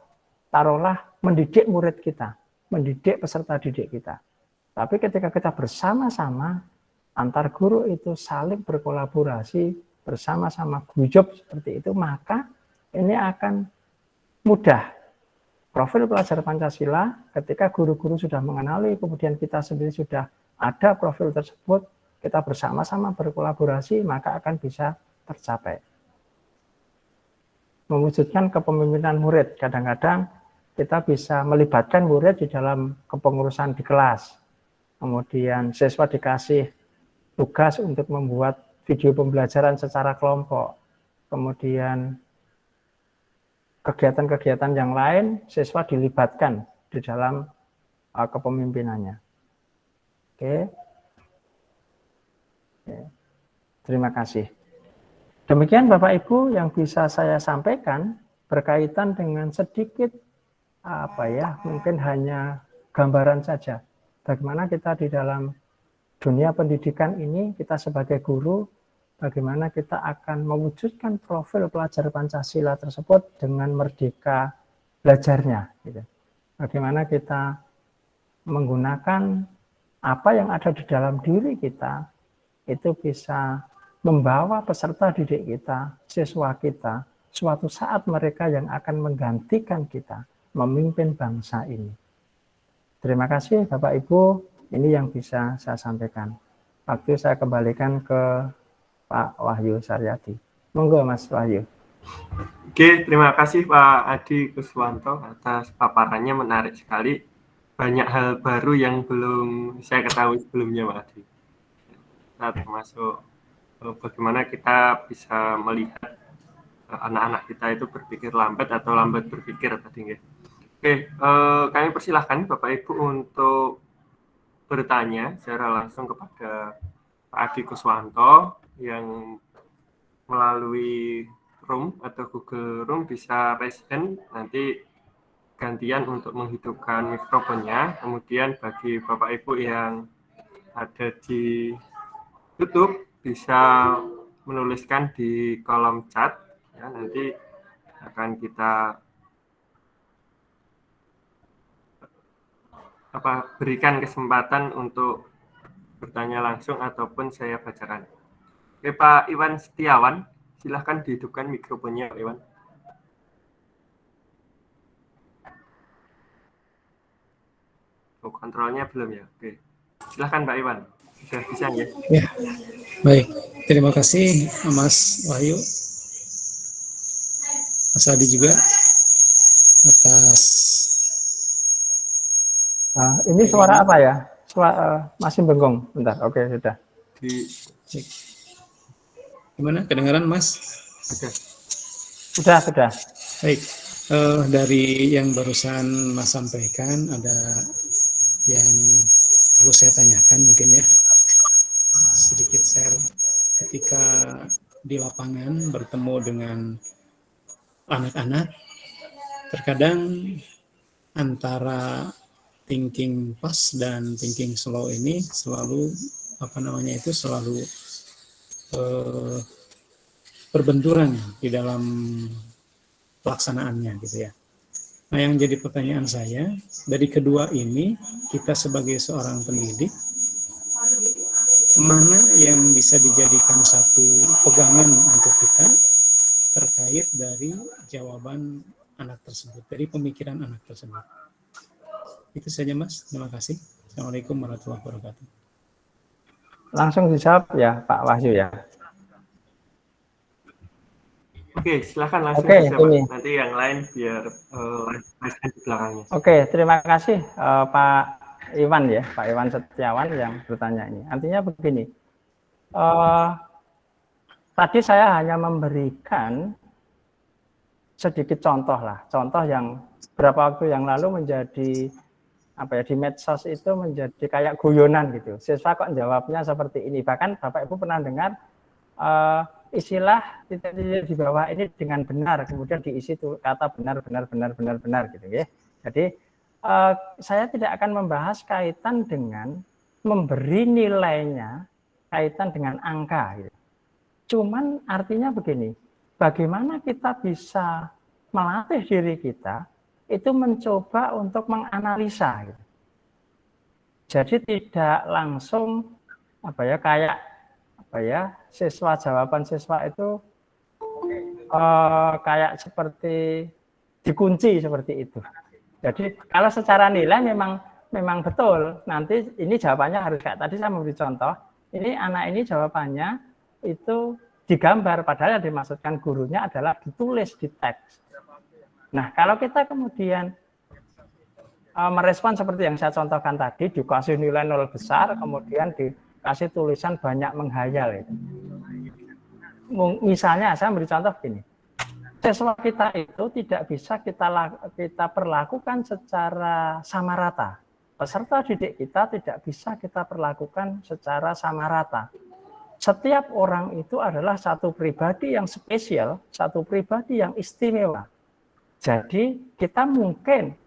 [SPEAKER 2] taruhlah mendidik murid kita, mendidik peserta didik kita. Tapi ketika kita bersama-sama antar guru itu saling berkolaborasi, bersama-sama guyup seperti itu, maka ini akan mudah. Profil pelajar Pancasila ketika guru-guru sudah mengenali, kemudian kita sendiri sudah ada profil tersebut, kita bersama-sama berkolaborasi, maka akan bisa tercapai. Mewujudkan kepemimpinan murid, kadang-kadang kita bisa melibatkan murid di dalam kepengurusan di kelas. Kemudian siswa dikasih tugas untuk membuat video pembelajaran secara kelompok. Kemudian kegiatan-kegiatan yang lain, siswa dilibatkan di dalam kepemimpinannya. Oke. Terima kasih. Demikian Bapak Ibu yang bisa saya sampaikan berkaitan dengan sedikit mungkin hanya gambaran saja. Bagaimana kita di dalam dunia pendidikan ini, kita sebagai guru, bagaimana kita akan mewujudkan profil pelajar Pancasila tersebut dengan merdeka belajarnya. Gitu. Bagaimana kita menggunakan apa yang ada di dalam diri kita, itu bisa membawa peserta didik kita, siswa kita, suatu saat mereka yang akan menggantikan kita, memimpin bangsa ini. Terima kasih Bapak Ibu, ini yang bisa saya sampaikan. Waktu saya kembalikan ke Pak Wahyu Saryadi. Monggo Mas Wahyu.
[SPEAKER 1] Oke, terima kasih Pak Adi Kuswanto atas paparannya, menarik sekali. Banyak hal baru yang belum saya ketahui sebelumnya Pak Adi. Nah, termasuk bagaimana kita bisa melihat anak-anak kita itu berpikir lambat atau lambat berpikir tadi. Oke, kami persilahkan Bapak Ibu untuk bertanya secara langsung kepada Pak Adi Kuswanto yang melalui Room atau Google Room bisa raise hand, nanti gantian untuk menghidupkan mikrofonnya. Kemudian bagi Bapak Ibu yang ada di YouTube bisa menuliskan di kolom chat, ya, nanti akan kita berikan kesempatan untuk bertanya langsung ataupun saya bacakan. Oke, Pak Iwan Setiawan, silahkan dihidupkan mikrofonnya, Pak Iwan. Oh, kontrolnya belum ya? Oke. Silahkan Pak Iwan. Sudah bisa ya?
[SPEAKER 3] Ya, baik. Terima kasih Mas Wahyu, Mas Adi juga atas.
[SPEAKER 2] Ini suara apa ya? Masih bengong. Bentar. Oke, sudah.
[SPEAKER 3] Gimana? Kedengaran Mas?
[SPEAKER 2] Sudah.
[SPEAKER 3] Baik. Dari yang barusan Mas sampaikan, ada yang perlu saya tanyakan mungkin ya. Sedikit share. Ketika di lapangan bertemu dengan anak-anak, terkadang antara thinking fast dan thinking slow ini selalu selalu berbenturan di dalam pelaksanaannya gitu ya. Nah, yang jadi pertanyaan saya, dari kedua ini kita sebagai seorang pendidik, mana yang bisa dijadikan satu pegangan untuk kita terkait dari jawaban anak tersebut, dari pemikiran anak tersebut. Itu saja Mas, terima kasih. Assalamualaikum warahmatullahi wabarakatuh.
[SPEAKER 2] Langsung dijawab ya Pak Wahyu ya.
[SPEAKER 1] Oke, silakan langsung dijawab. Nanti yang lain biar di belakangnya.
[SPEAKER 2] Oke, terima kasih Pak Iwan ya, Pak Iwan Setiawan yang bertanya ini. Artinya begini, tadi saya hanya memberikan sedikit contoh yang beberapa waktu yang lalu menjadi di medsos itu menjadi kayak guyonan gitu. Siswa kok jawabnya seperti ini. Bahkan Bapak Ibu pernah dengar istilah titik-titik di bawah ini dengan benar, kemudian diisi tuh kata benar gitu ya. Jadi saya tidak akan membahas kaitan dengan memberi nilainya kaitan dengan angka gitu. Cuman artinya begini, bagaimana kita bisa melatih diri kita itu mencoba untuk menganalisa gitu. Jadi tidak langsung jawaban siswa itu kayak seperti dikunci seperti itu. Jadi kalau secara nilai memang betul, nanti ini jawabannya harus kayak tadi saya memberi contoh, ini anak ini jawabannya itu digambar, padahal yang dimaksudkan gurunya adalah ditulis di teks. Nah, kalau kita kemudian merespon seperti yang saya contohkan tadi, dikasih nilai 0 besar, kemudian dikasih tulisan banyak menghayal. Itu. Misalnya, saya beri contoh begini, siswa kita itu tidak bisa kita perlakukan secara sama rata. Peserta didik kita tidak bisa kita perlakukan secara sama rata. Setiap orang itu adalah satu pribadi yang spesial, satu pribadi yang istimewa. Jadi kita mungkin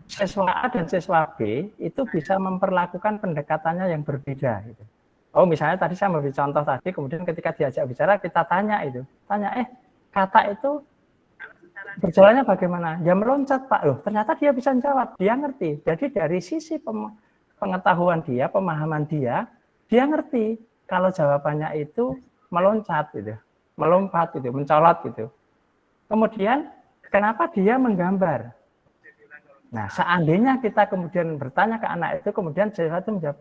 [SPEAKER 2] siswa A dan siswa B itu bisa memperlakukan pendekatannya yang berbeda. Gitu. Oh misalnya tadi saya memberi contoh tadi, kemudian ketika diajak bicara kita tanya kata itu berjalannya bagaimana? Ya meloncat Pak, loh ternyata dia bisa jawab, dia ngerti. Jadi dari sisi pengetahuan dia, pemahaman dia ngerti kalau jawabannya itu meloncat gitu, melompat gitu, mencolot gitu. Kemudian kenapa dia menggambar? Nah, seandainya kita kemudian bertanya ke anak itu, kemudian siswa itu menjawab,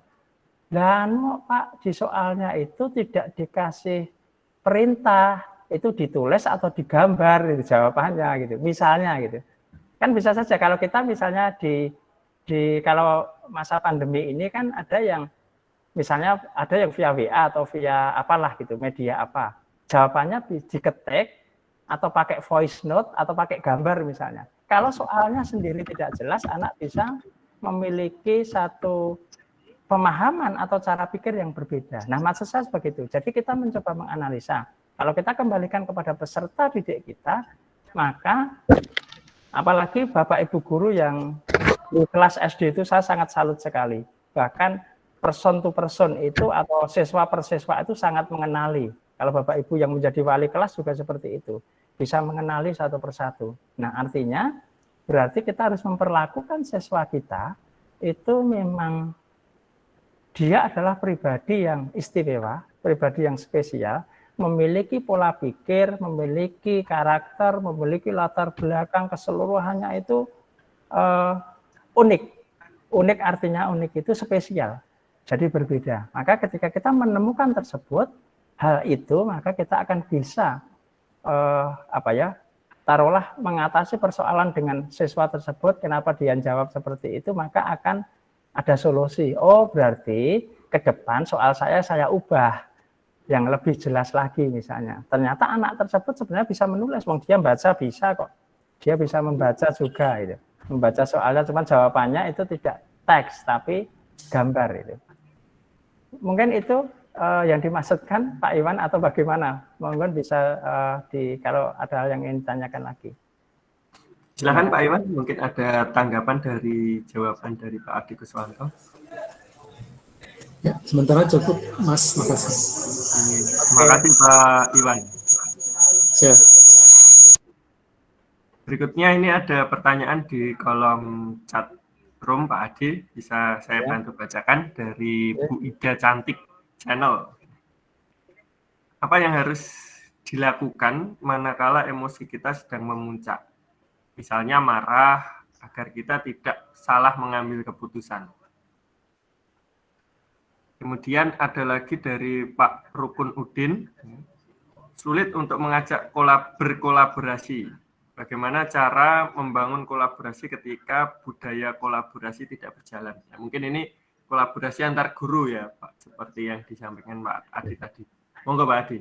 [SPEAKER 2] Pak, di soalnya itu tidak dikasih perintah, itu ditulis atau digambar itu jawabannya gitu. Misalnya gitu. Kan bisa saja kalau kita misalnya kalau masa pandemi ini kan ada yang misalnya ada yang via WA atau via apalah gitu, media apa. Jawabannya diketik atau pakai voice note atau pakai gambar misalnya. Kalau soalnya sendiri tidak jelas, anak bisa memiliki satu pemahaman atau cara pikir yang berbeda. Nah, maksud saya seperti itu. Jadi kita mencoba menganalisa. Kalau kita kembalikan kepada peserta didik kita, maka apalagi Bapak Ibu guru yang di kelas SD itu saya sangat salut sekali. Bahkan person to person itu atau siswa per siswa itu sangat mengenali. Kalau Bapak Ibu yang menjadi wali kelas juga seperti itu. Bisa mengenali satu persatu. Nah, artinya berarti kita harus memperlakukan siswa kita itu memang dia adalah pribadi yang istimewa, pribadi yang spesial, memiliki pola pikir, memiliki karakter, memiliki latar belakang keseluruhannya itu unik. Unik artinya unik itu spesial. Jadi berbeda. Maka ketika kita menemukan tersebut, hal itu maka kita akan bisa taruhlah mengatasi persoalan dengan siswa tersebut, kenapa dia jawab seperti itu, maka akan ada solusi. Oh, berarti ke depan soal saya ubah yang lebih jelas lagi misalnya. Ternyata anak tersebut sebenarnya bisa menulis, wong dia baca bisa kok. Dia bisa membaca juga itu. Membaca soalnya cuma jawabannya itu tidak teks tapi gambar itu. Mungkin itu yang dimaksudkan Pak Iwan atau bagaimana? Mungkin bisa kalau ada hal yang ingin ditanyakan lagi.
[SPEAKER 1] Silakan Pak Iwan, mungkin ada tanggapan dari jawaban dari Pak Adi Kuswanto.
[SPEAKER 3] Ya, sementara cukup Mas, makasih.
[SPEAKER 1] Terima kasih Pak Iwan.
[SPEAKER 3] Siap.
[SPEAKER 1] Berikutnya ini ada pertanyaan di kolom chat room Pak Adi, bisa saya bantu bacakan dari Bu Ida Cantik Channel. Apa yang harus dilakukan manakala emosi kita sedang memuncak? Misalnya marah, agar kita tidak salah mengambil keputusan. Kemudian ada lagi dari Pak Rukun Udin, sulit untuk mengajak berkolaborasi. Bagaimana cara membangun kolaborasi ketika budaya kolaborasi tidak berjalan? Ya, mungkin ini kolaborasi antar guru ya Pak, seperti yang disampaikan Pak Adi tadi. Monggo Pak Adi.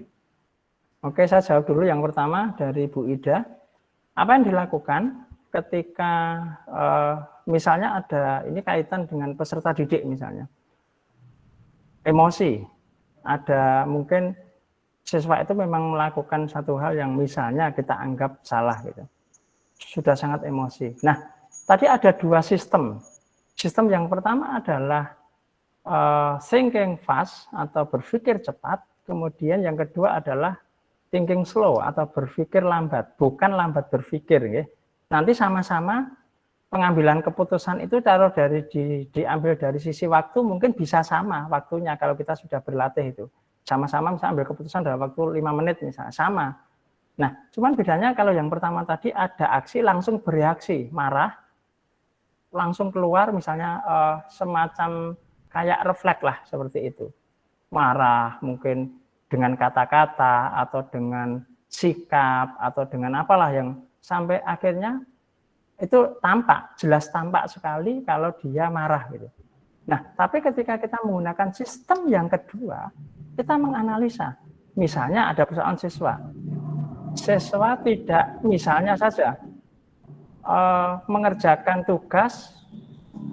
[SPEAKER 2] Oke, saya jawab dulu yang pertama dari Bu Ida. Apa yang dilakukan ketika misalnya ada, ini kaitan dengan peserta didik misalnya. Emosi, ada mungkin siswa itu memang melakukan satu hal yang misalnya kita anggap salah gitu. Sudah sangat emosi. Nah, tadi ada dua sistem. Sistem yang pertama adalah thinking fast atau berpikir cepat. Kemudian yang kedua adalah thinking slow atau berpikir lambat. Bukan lambat berpikir. Ya. Nanti sama-sama pengambilan keputusan itu kalau diambil dari sisi waktu mungkin bisa sama waktunya kalau kita sudah berlatih itu. Sama-sama bisa ambil keputusan dalam waktu 5 menit misalnya, sama. Nah, cuman bedanya kalau yang pertama tadi ada aksi langsung bereaksi, marah, langsung keluar misalnya semacam kayak refleks lah seperti itu. Marah mungkin dengan kata-kata atau dengan sikap atau dengan apalah yang sampai akhirnya itu tampak, jelas tampak sekali kalau dia marah gitu. Nah, tapi ketika kita menggunakan sistem yang kedua, kita menganalisa. Misalnya ada persoalan siswa. Siswa tidak, misalnya saja, mengerjakan tugas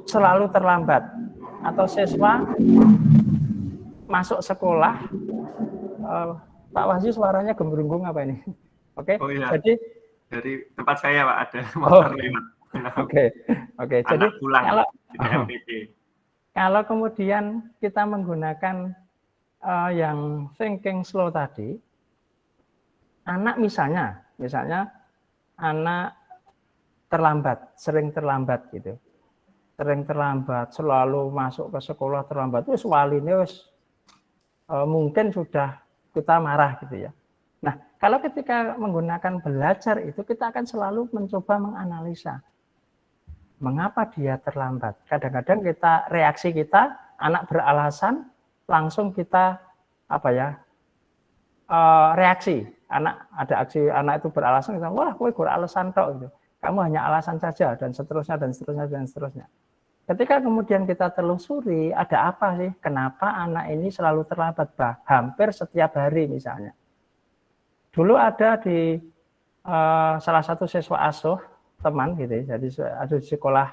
[SPEAKER 2] selalu terlambat. Atau siswa masuk sekolah, Pak Wahyu suaranya gembrunggung apa ini? Oke,
[SPEAKER 1] oh, iya.
[SPEAKER 2] Jadi
[SPEAKER 1] dari tempat saya Pak ada motor lewat.
[SPEAKER 2] Oke. Jadi
[SPEAKER 1] pulang
[SPEAKER 2] kalau kemudian kita menggunakan yang thinking slow tadi, anak misalnya anak terlambat, sering terlambat gitu. Sering terlambat, selalu masuk ke sekolah terlambat. Wis waline wis mungkin sudah kita marah gitu ya. Nah, kalau ketika menggunakan belajar itu kita akan selalu mencoba menganalisa mengapa dia terlambat. Kadang-kadang reaksi kita anak beralasan langsung kita reaksi. Ada aksi anak itu beralasan, kita, wah kowe beralasan tok gitu. Kamu hanya alasan saja dan seterusnya. Ketika kemudian kita telusuri ada apa sih? Kenapa anak ini selalu terlambat? Hampir setiap hari misalnya. Dulu ada di salah satu siswa asuh teman gitu, jadi ada di sekolah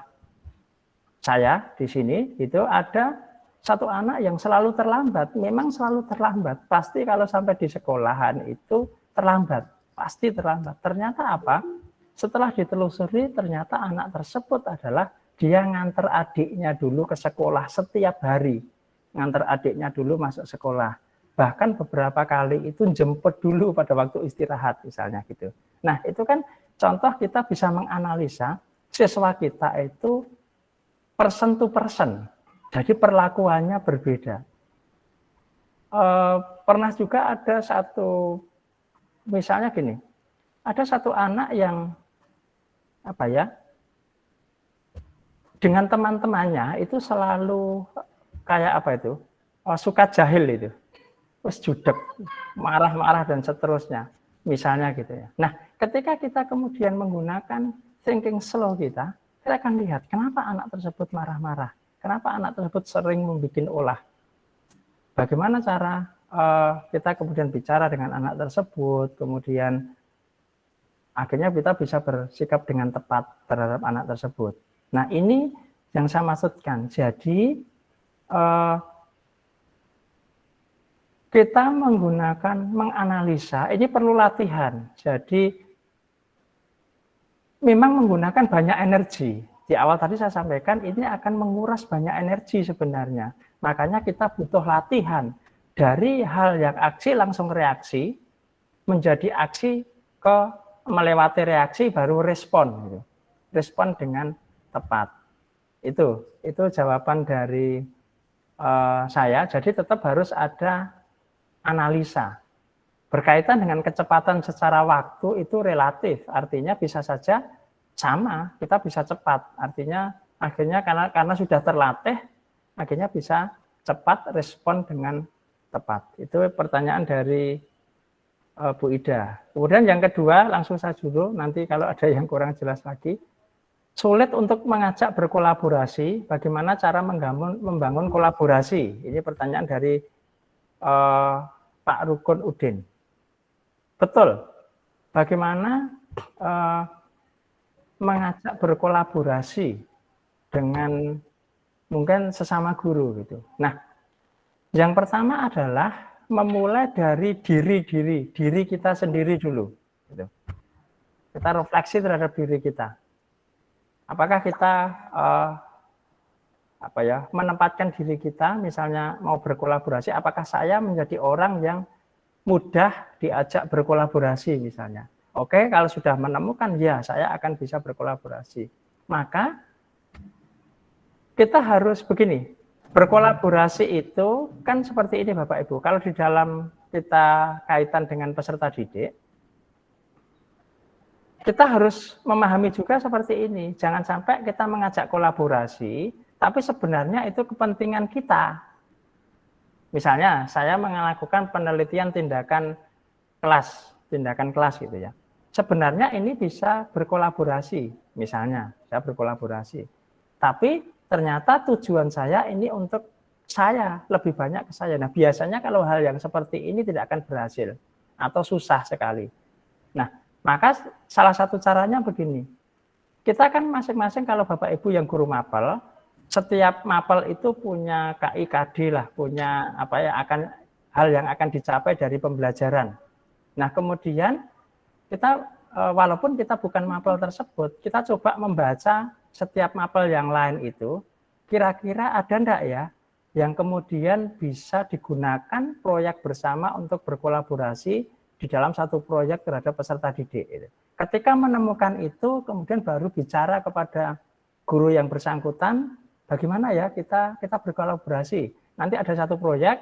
[SPEAKER 2] saya di sini itu ada satu anak yang selalu terlambat, memang selalu terlambat. Pasti kalau sampai di sekolahan itu terlambat, pasti terlambat. Ternyata apa? Setelah ditelusuri, ternyata anak tersebut adalah dia nganter adiknya dulu ke sekolah setiap hari. Nganter adiknya dulu masuk sekolah. Bahkan beberapa kali itu jemput dulu pada waktu istirahat misalnya gitu. Nah itu kan contoh kita bisa menganalisa siswa kita itu person to person. Jadi perlakuannya berbeda. Pernah juga ada satu, misalnya gini, ada satu anak yang dengan teman-temannya itu selalu kayak suka jahil itu, terus judek, marah-marah dan seterusnya, misalnya gitu ya. Nah, ketika kita kemudian menggunakan thinking slow kita akan lihat kenapa anak tersebut marah-marah, kenapa anak tersebut sering membuat ulah. Bagaimana cara kita kemudian bicara dengan anak tersebut, kemudian akhirnya kita bisa bersikap dengan tepat terhadap anak tersebut. Nah, ini yang saya maksudkan. Jadi kita menganalisa, ini perlu latihan. Jadi memang menggunakan banyak energi. Di awal tadi saya sampaikan ini akan menguras banyak energi sebenarnya. Makanya kita butuh latihan dari hal yang aksi langsung reaksi menjadi aksi ke melewati reaksi baru respon gitu. Respon dengan tepat. Itu jawaban dari saya. Jadi tetap harus ada analisa. Berkaitan dengan kecepatan secara waktu itu relatif, artinya bisa saja sama, kita bisa cepat. Artinya akhirnya karena sudah terlatih, akhirnya bisa cepat respon dengan tepat. Itu pertanyaan dari Bu Ida. Kemudian yang kedua, langsung saja dulu, nanti kalau ada yang kurang jelas lagi. Sulit untuk mengajak berkolaborasi, bagaimana cara membangun kolaborasi? Ini pertanyaan dari Pak Rukun Udin. Betul, bagaimana mengajak berkolaborasi dengan mungkin sesama guru gitu. Nah, yang pertama adalah memulai dari diri kita sendiri dulu. Gitu. Kita refleksi terhadap diri kita. Apakah kita menempatkan diri kita, misalnya mau berkolaborasi, apakah saya menjadi orang yang mudah diajak berkolaborasi misalnya. Oke, kalau sudah menemukan ya saya akan bisa berkolaborasi. Maka kita harus begini, berkolaborasi itu kan seperti ini Bapak Ibu. Kalau di dalam kita kaitan dengan peserta didik, kita harus memahami juga seperti ini. Jangan sampai kita mengajak kolaborasi, tapi sebenarnya itu kepentingan kita. Misalnya saya melakukan penelitian tindakan kelas gitu ya. Sebenarnya ini bisa berkolaborasi, misalnya saya berkolaborasi. Tapi ternyata tujuan saya ini untuk saya, lebih banyak ke saya. Nah, biasanya kalau hal yang seperti ini tidak akan berhasil atau susah sekali. Nah, maka salah satu caranya begini. Kita kan masing-masing kalau Bapak Ibu yang guru mapel, setiap mapel itu punya KIKD lah, punya hal yang akan dicapai dari pembelajaran. Nah, kemudian kita walaupun kita bukan mapel tersebut, kita coba membaca setiap mapel yang lain itu, kira-kira ada enggak ya yang kemudian bisa digunakan proyek bersama untuk berkolaborasi di dalam satu proyek terhadap peserta didik. Ketika menemukan itu, kemudian baru bicara kepada guru yang bersangkutan, bagaimana ya kita berkolaborasi. Nanti ada satu proyek,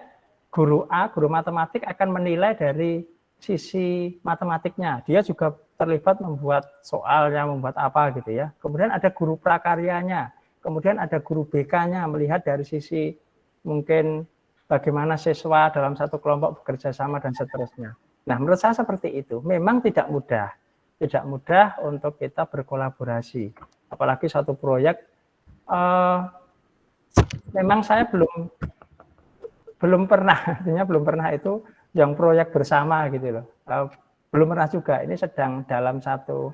[SPEAKER 2] guru A, guru matematik akan menilai dari sisi matematiknya. Dia juga terlibat membuat soalnya, membuat apa gitu ya. Kemudian ada guru prakaryanya, kemudian ada guru BK-nya melihat dari sisi mungkin bagaimana siswa dalam satu kelompok bekerja sama dan seterusnya. Nah, menurut saya seperti itu. Memang tidak mudah untuk kita berkolaborasi. Apalagi satu proyek. Memang saya belum pernah itu yang proyek bersama gitu loh. Belum pernah juga. Ini sedang dalam satu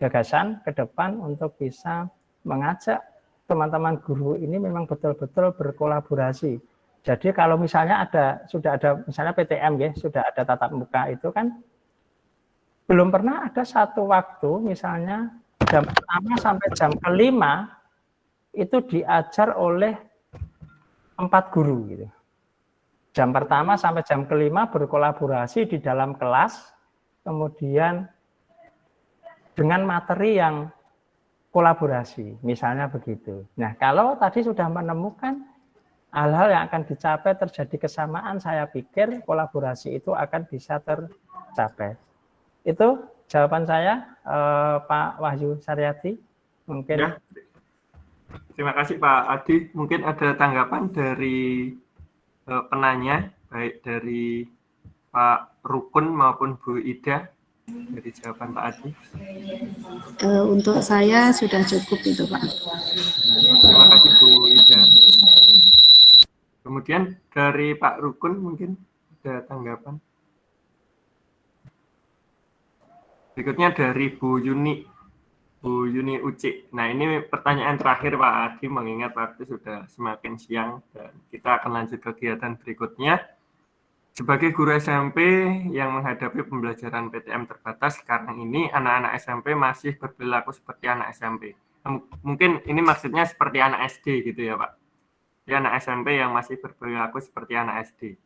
[SPEAKER 2] gagasan ke depan untuk bisa mengajak teman-teman guru ini memang betul-betul berkolaborasi. Jadi kalau misalnya sudah ada misalnya PTM ya, sudah ada tatap muka itu kan belum pernah ada satu waktu misalnya jam pertama sampai jam kelima itu diajar oleh 4 guru gitu. Jam pertama sampai jam kelima berkolaborasi di dalam kelas, kemudian dengan materi yang kolaborasi, misalnya begitu. Nah, kalau tadi sudah menemukan hal-hal yang akan dicapai terjadi kesamaan, saya pikir kolaborasi itu akan bisa tercapai. Itu jawaban saya, Pak Wahyu Saryadi. Mungkin.
[SPEAKER 1] Ya. Terima kasih Pak Adi. Mungkin ada tanggapan dari penanya, baik dari Pak Rukun maupun Bu Ida, dari jawaban Pak Adi.
[SPEAKER 4] Untuk saya sudah cukup itu Pak.
[SPEAKER 1] Terima kasih Bu Ida. Kemudian dari Pak Rukun mungkin ada tanggapan. Berikutnya dari Bu Yuni Uci. Nah, ini pertanyaan terakhir Pak Adi, mengingat waktu sudah semakin siang dan kita akan lanjut kegiatan berikutnya. Sebagai guru SMP yang menghadapi pembelajaran PTM terbatas sekarang ini, anak-anak SMP masih berperilaku seperti anak SMP. Mungkin ini maksudnya seperti anak SD gitu ya Pak. Ya, anak SMP yang masih berperilaku seperti anak SD.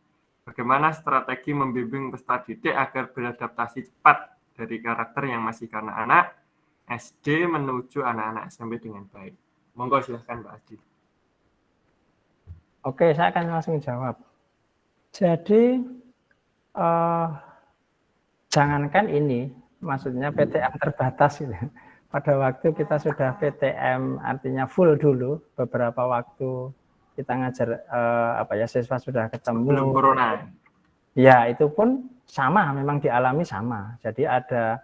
[SPEAKER 1] Bagaimana strategi membimbing peserta didik agar beradaptasi cepat dari karakter yang masih anak-anak SD menuju anak-anak SMP dengan baik? Monggo silahkan Pak Adi.
[SPEAKER 2] Oke, saya akan langsung jawab. Jadi jangankan ini, maksudnya PTM terbatas gitu. Pada waktu kita sudah PTM artinya full dulu, beberapa waktu kita ngajar siswa sudah ketemu.
[SPEAKER 1] Belum corona.
[SPEAKER 2] Ya, itu pun sama, memang dialami sama. Jadi ada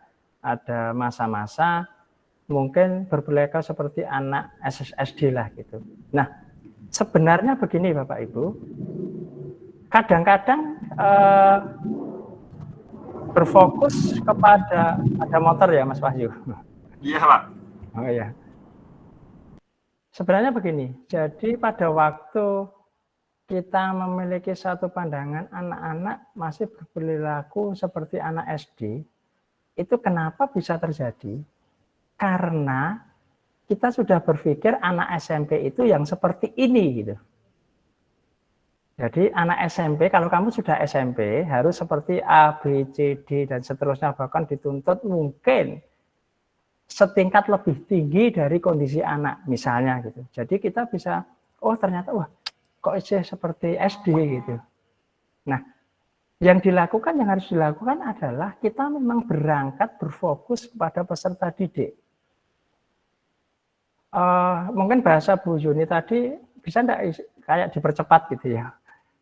[SPEAKER 2] masa-masa mungkin berperilaku seperti anak SD lah gitu. Nah, sebenarnya begini Bapak Ibu, kadang-kadang berfokus kepada ada motor ya Mas Wahyu.
[SPEAKER 1] Iya Pak.
[SPEAKER 2] Oh ya. Sebenarnya begini, jadi pada waktu kita memiliki satu pandangan anak-anak masih berperilaku seperti anak SD, itu kenapa bisa terjadi? Karena kita sudah berpikir anak SMP itu yang seperti ini gitu. Jadi anak SMP, kalau kamu sudah SMP harus seperti A, B, C, D dan seterusnya, bahkan dituntut mungkin setingkat lebih tinggi dari kondisi anak misalnya gitu. Jadi kita bisa, oh ternyata wah kok seperti SD gitu. Nah, yang harus dilakukan adalah kita memang berangkat berfokus kepada peserta didik. Mungkin bahasa Bu Yuni tadi bisa enggak kayak dipercepat gitu ya.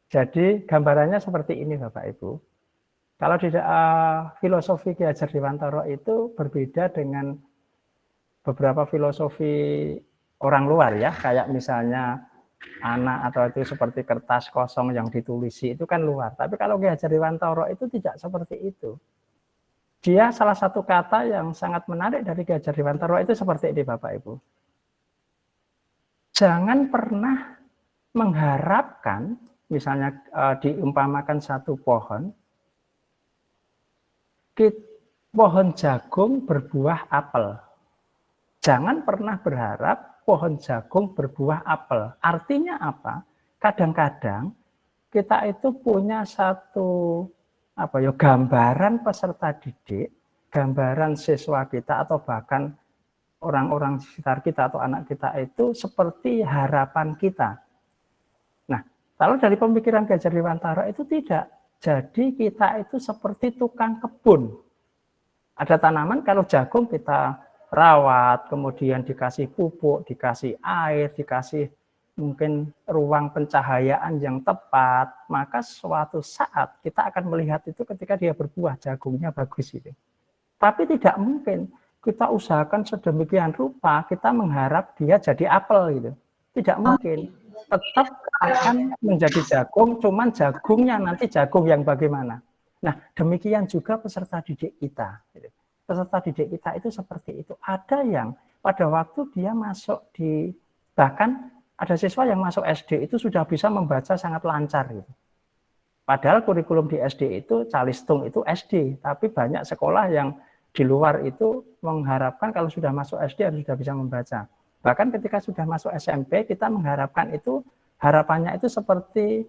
[SPEAKER 2] Jadi gambarannya seperti ini Bapak Ibu. Kalau di filosofi Ki Hajar Dewantara itu berbeda dengan beberapa filosofi orang luar ya, kayak misalnya anak atau itu seperti kertas kosong yang ditulisi itu kan luar. Tapi kalau Ki Hajar Dewantara itu tidak seperti itu. Dia salah satu kata yang sangat menarik dari Ki Hajar Dewantara itu seperti ini Bapak Ibu. Jangan pernah mengharapkan, misalnya diumpamakan satu pohon jagung berbuah apel. Jangan pernah berharap pohon jagung berbuah apel. Artinya apa? Kadang-kadang kita itu punya satu gambaran peserta didik, gambaran siswa kita atau bahkan orang-orang sekitar kita atau anak kita itu seperti harapan kita. Nah, kalau dari pemikiran Ki Hajar Dewantara itu tidak. Jadi kita itu seperti tukang kebun. Ada tanaman, kalau jagung kita rawat, kemudian dikasih pupuk, dikasih air, dikasih mungkin ruang pencahayaan yang tepat, maka suatu saat kita akan melihat itu ketika dia berbuah, jagungnya bagus itu. Tapi tidak mungkin kita usahakan sedemikian rupa, kita mengharap dia jadi apel gitu. Tidak mungkin. Tetap akan menjadi jagung, cuman jagungnya nanti jagung yang bagaimana. Nah, demikian juga peserta didik kita. Peserta didik kita itu seperti itu. Ada yang pada waktu dia masuk bahkan ada siswa yang masuk SD itu sudah bisa membaca sangat lancar. Gitu. Padahal kurikulum di SD itu calistung itu SD, tapi banyak sekolah yang di luar itu mengharapkan kalau sudah masuk SD harus sudah bisa membaca. Bahkan ketika sudah masuk SMP kita mengharapkan itu, harapannya itu seperti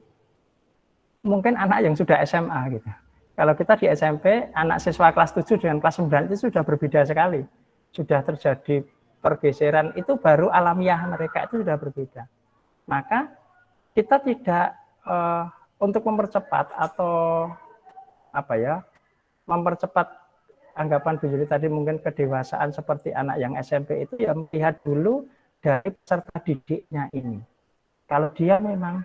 [SPEAKER 2] mungkin anak yang sudah SMA gitu. Kalau kita di SMP, anak siswa kelas 7 dengan kelas 9 itu sudah berbeda sekali. Sudah terjadi pergeseran itu baru alamiah mereka itu sudah berbeda. Maka kita tidak untuk mempercepat atau mempercepat anggapan Bu Yuli tadi mungkin kedewasaan seperti anak yang SMP itu ya melihat dulu dari peserta didiknya ini. Kalau dia memang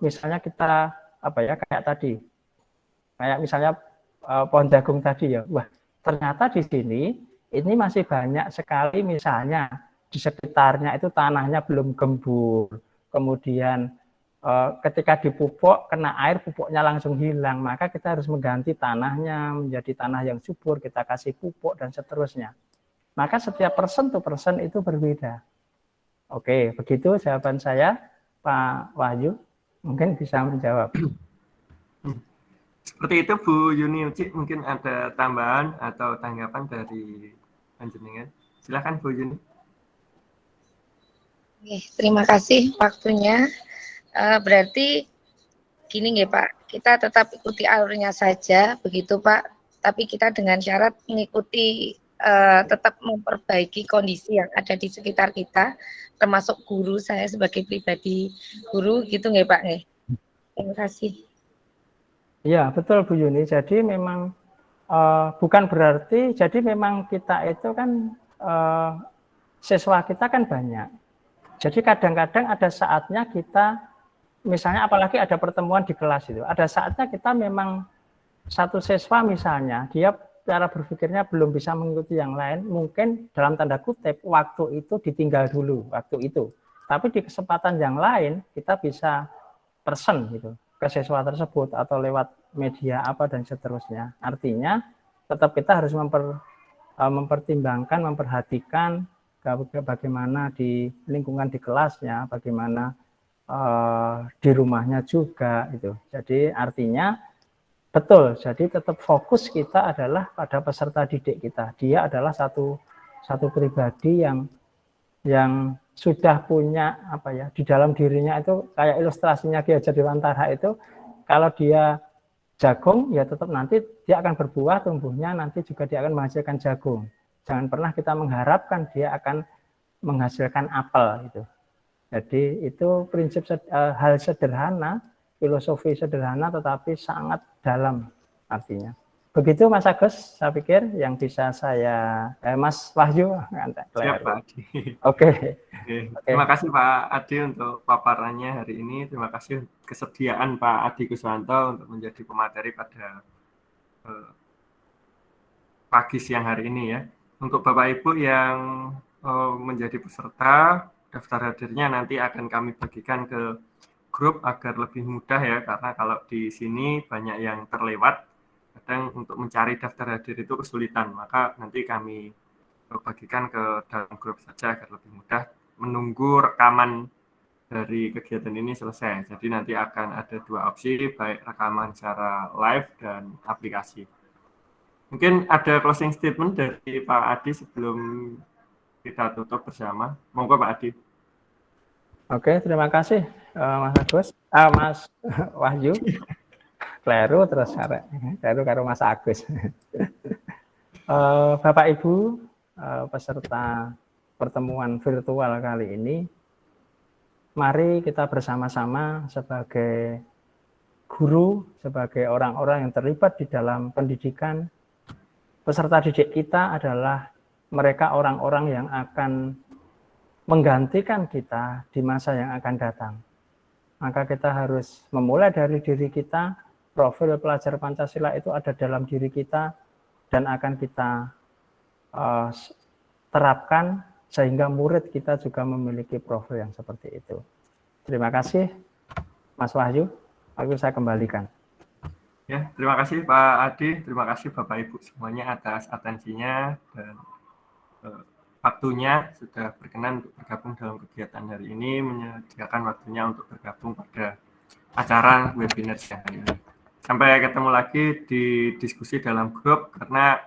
[SPEAKER 2] misalnya kita kayak tadi, kayak misalnya pohon jagung tadi ya, wah ternyata di sini ini masih banyak sekali misalnya di sekitarnya itu tanahnya belum gembur, kemudian ketika dipupuk kena air pupuknya langsung hilang, maka kita harus mengganti tanahnya menjadi tanah yang subur, kita kasih pupuk dan seterusnya. Maka setiap person to person itu berbeda. Oke, begitu jawaban saya, Pak Wahyu. Mungkin bisa menjawab.
[SPEAKER 1] Seperti itu Bu Yuni Uci, mungkin ada tambahan atau tanggapan dari panjenengan. Silakan Bu Yuni.
[SPEAKER 5] Oke, terima kasih waktunya. Berarti gini nggih Pak, kita tetap ikuti alurnya saja, begitu Pak. Tapi kita dengan syarat mengikuti tetap memperbaiki kondisi yang ada di sekitar kita, termasuk guru, saya sebagai pribadi guru, gitu nggih Pak nggih. Terima kasih.
[SPEAKER 2] Iya, betul Bu Yuni. Jadi memang bukan berarti, jadi memang kita itu kan siswa kita kan banyak. Jadi kadang-kadang ada saatnya kita, misalnya apalagi ada pertemuan di kelas itu, ada saatnya kita memang satu siswa misalnya, dia cara berpikirnya belum bisa mengikuti yang lain, mungkin dalam tanda kutip waktu itu ditinggal dulu, waktu itu. Tapi di kesempatan yang lain kita bisa person gitu ke siswa tersebut atau lewat media apa dan seterusnya. Artinya tetap kita harus mempertimbangkan, memperhatikan bagaimana di lingkungan di kelasnya, bagaimana di rumahnya juga itu. Jadi artinya betul, jadi tetap fokus kita adalah pada peserta didik kita. Dia adalah satu pribadi yang sudah punya di dalam dirinya itu kayak ilustrasinya Ki Hajar Dewantara itu, kalau dia jagung ya tetap nanti dia akan berbuah, tumbuhnya nanti juga dia akan menghasilkan jagung. Jangan pernah kita mengharapkan dia akan menghasilkan apel gitu. Jadi itu prinsip hal sederhana, filosofi sederhana tetapi sangat dalam artinya. Begitu Mas Agus, saya pikir yang bisa saya Mas Wahyu.
[SPEAKER 1] Siap Pak Adi.
[SPEAKER 2] Oke.
[SPEAKER 1] Terima kasih Pak Adi untuk paparannya hari ini. Terima kasih kesediaan Pak Adi Kuswanto untuk menjadi pemateri pada pagi siang hari ini ya. Untuk Bapak Ibu yang menjadi peserta, daftar hadirnya nanti akan kami bagikan ke grup agar lebih mudah ya, karena kalau di sini banyak yang terlewat, kadang untuk mencari daftar hadir itu kesulitan, maka nanti kami bagikan ke dalam grup saja agar lebih mudah menunggu rekaman dari kegiatan ini selesai. Jadi nanti akan ada dua opsi, baik rekaman secara live dan aplikasi. Mungkin ada closing statement dari Pak Adi sebelum kita tutup bersama. Monggo Pak Adi.
[SPEAKER 2] Oke, terima kasih Mas Agus, Mas Wahyu. Kleru terus kleru karo Mas Agus. Bapak Ibu peserta pertemuan virtual kali ini, mari kita bersama-sama sebagai guru, sebagai orang-orang yang terlibat di dalam pendidikan. Peserta didik kita adalah mereka orang-orang yang akan menggantikan kita di masa yang akan datang. Maka kita harus memulai dari diri kita, profil pelajar Pancasila itu ada dalam diri kita dan akan kita terapkan sehingga murid kita juga memiliki profil yang seperti itu. Terima kasih Mas Wahyu, aku saya kembalikan.
[SPEAKER 1] Ya, terima kasih Pak Adi, terima kasih Bapak Ibu semuanya atas atensinya dan waktunya sudah berkenan untuk bergabung dalam kegiatan hari ini, menyediakan waktunya untuk bergabung pada acara webinar siang hari ini. Sampai ketemu lagi di diskusi dalam grup, karena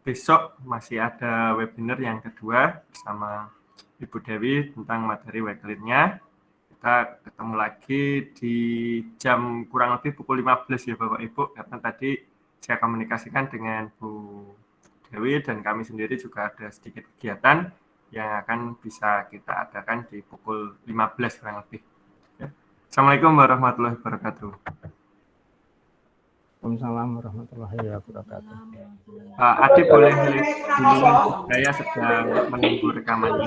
[SPEAKER 1] besok masih ada webinar yang kedua bersama Ibu Dewi tentang materi weklirnya. Kita ketemu lagi di jam kurang lebih pukul 15 ya Bapak Ibu, karena tadi saya komunikasikan dengan Bu Dewi dan kami sendiri juga ada sedikit kegiatan yang akan bisa kita adakan di pukul 15 kurang lebih. Ya. Assalamualaikum warahmatullahi wabarakatuh.
[SPEAKER 2] Waalaikumsalam warahmatullahi wabarakatuh.
[SPEAKER 1] Pak Ade boleh live dulu, saya sedang menunggu rekamannya.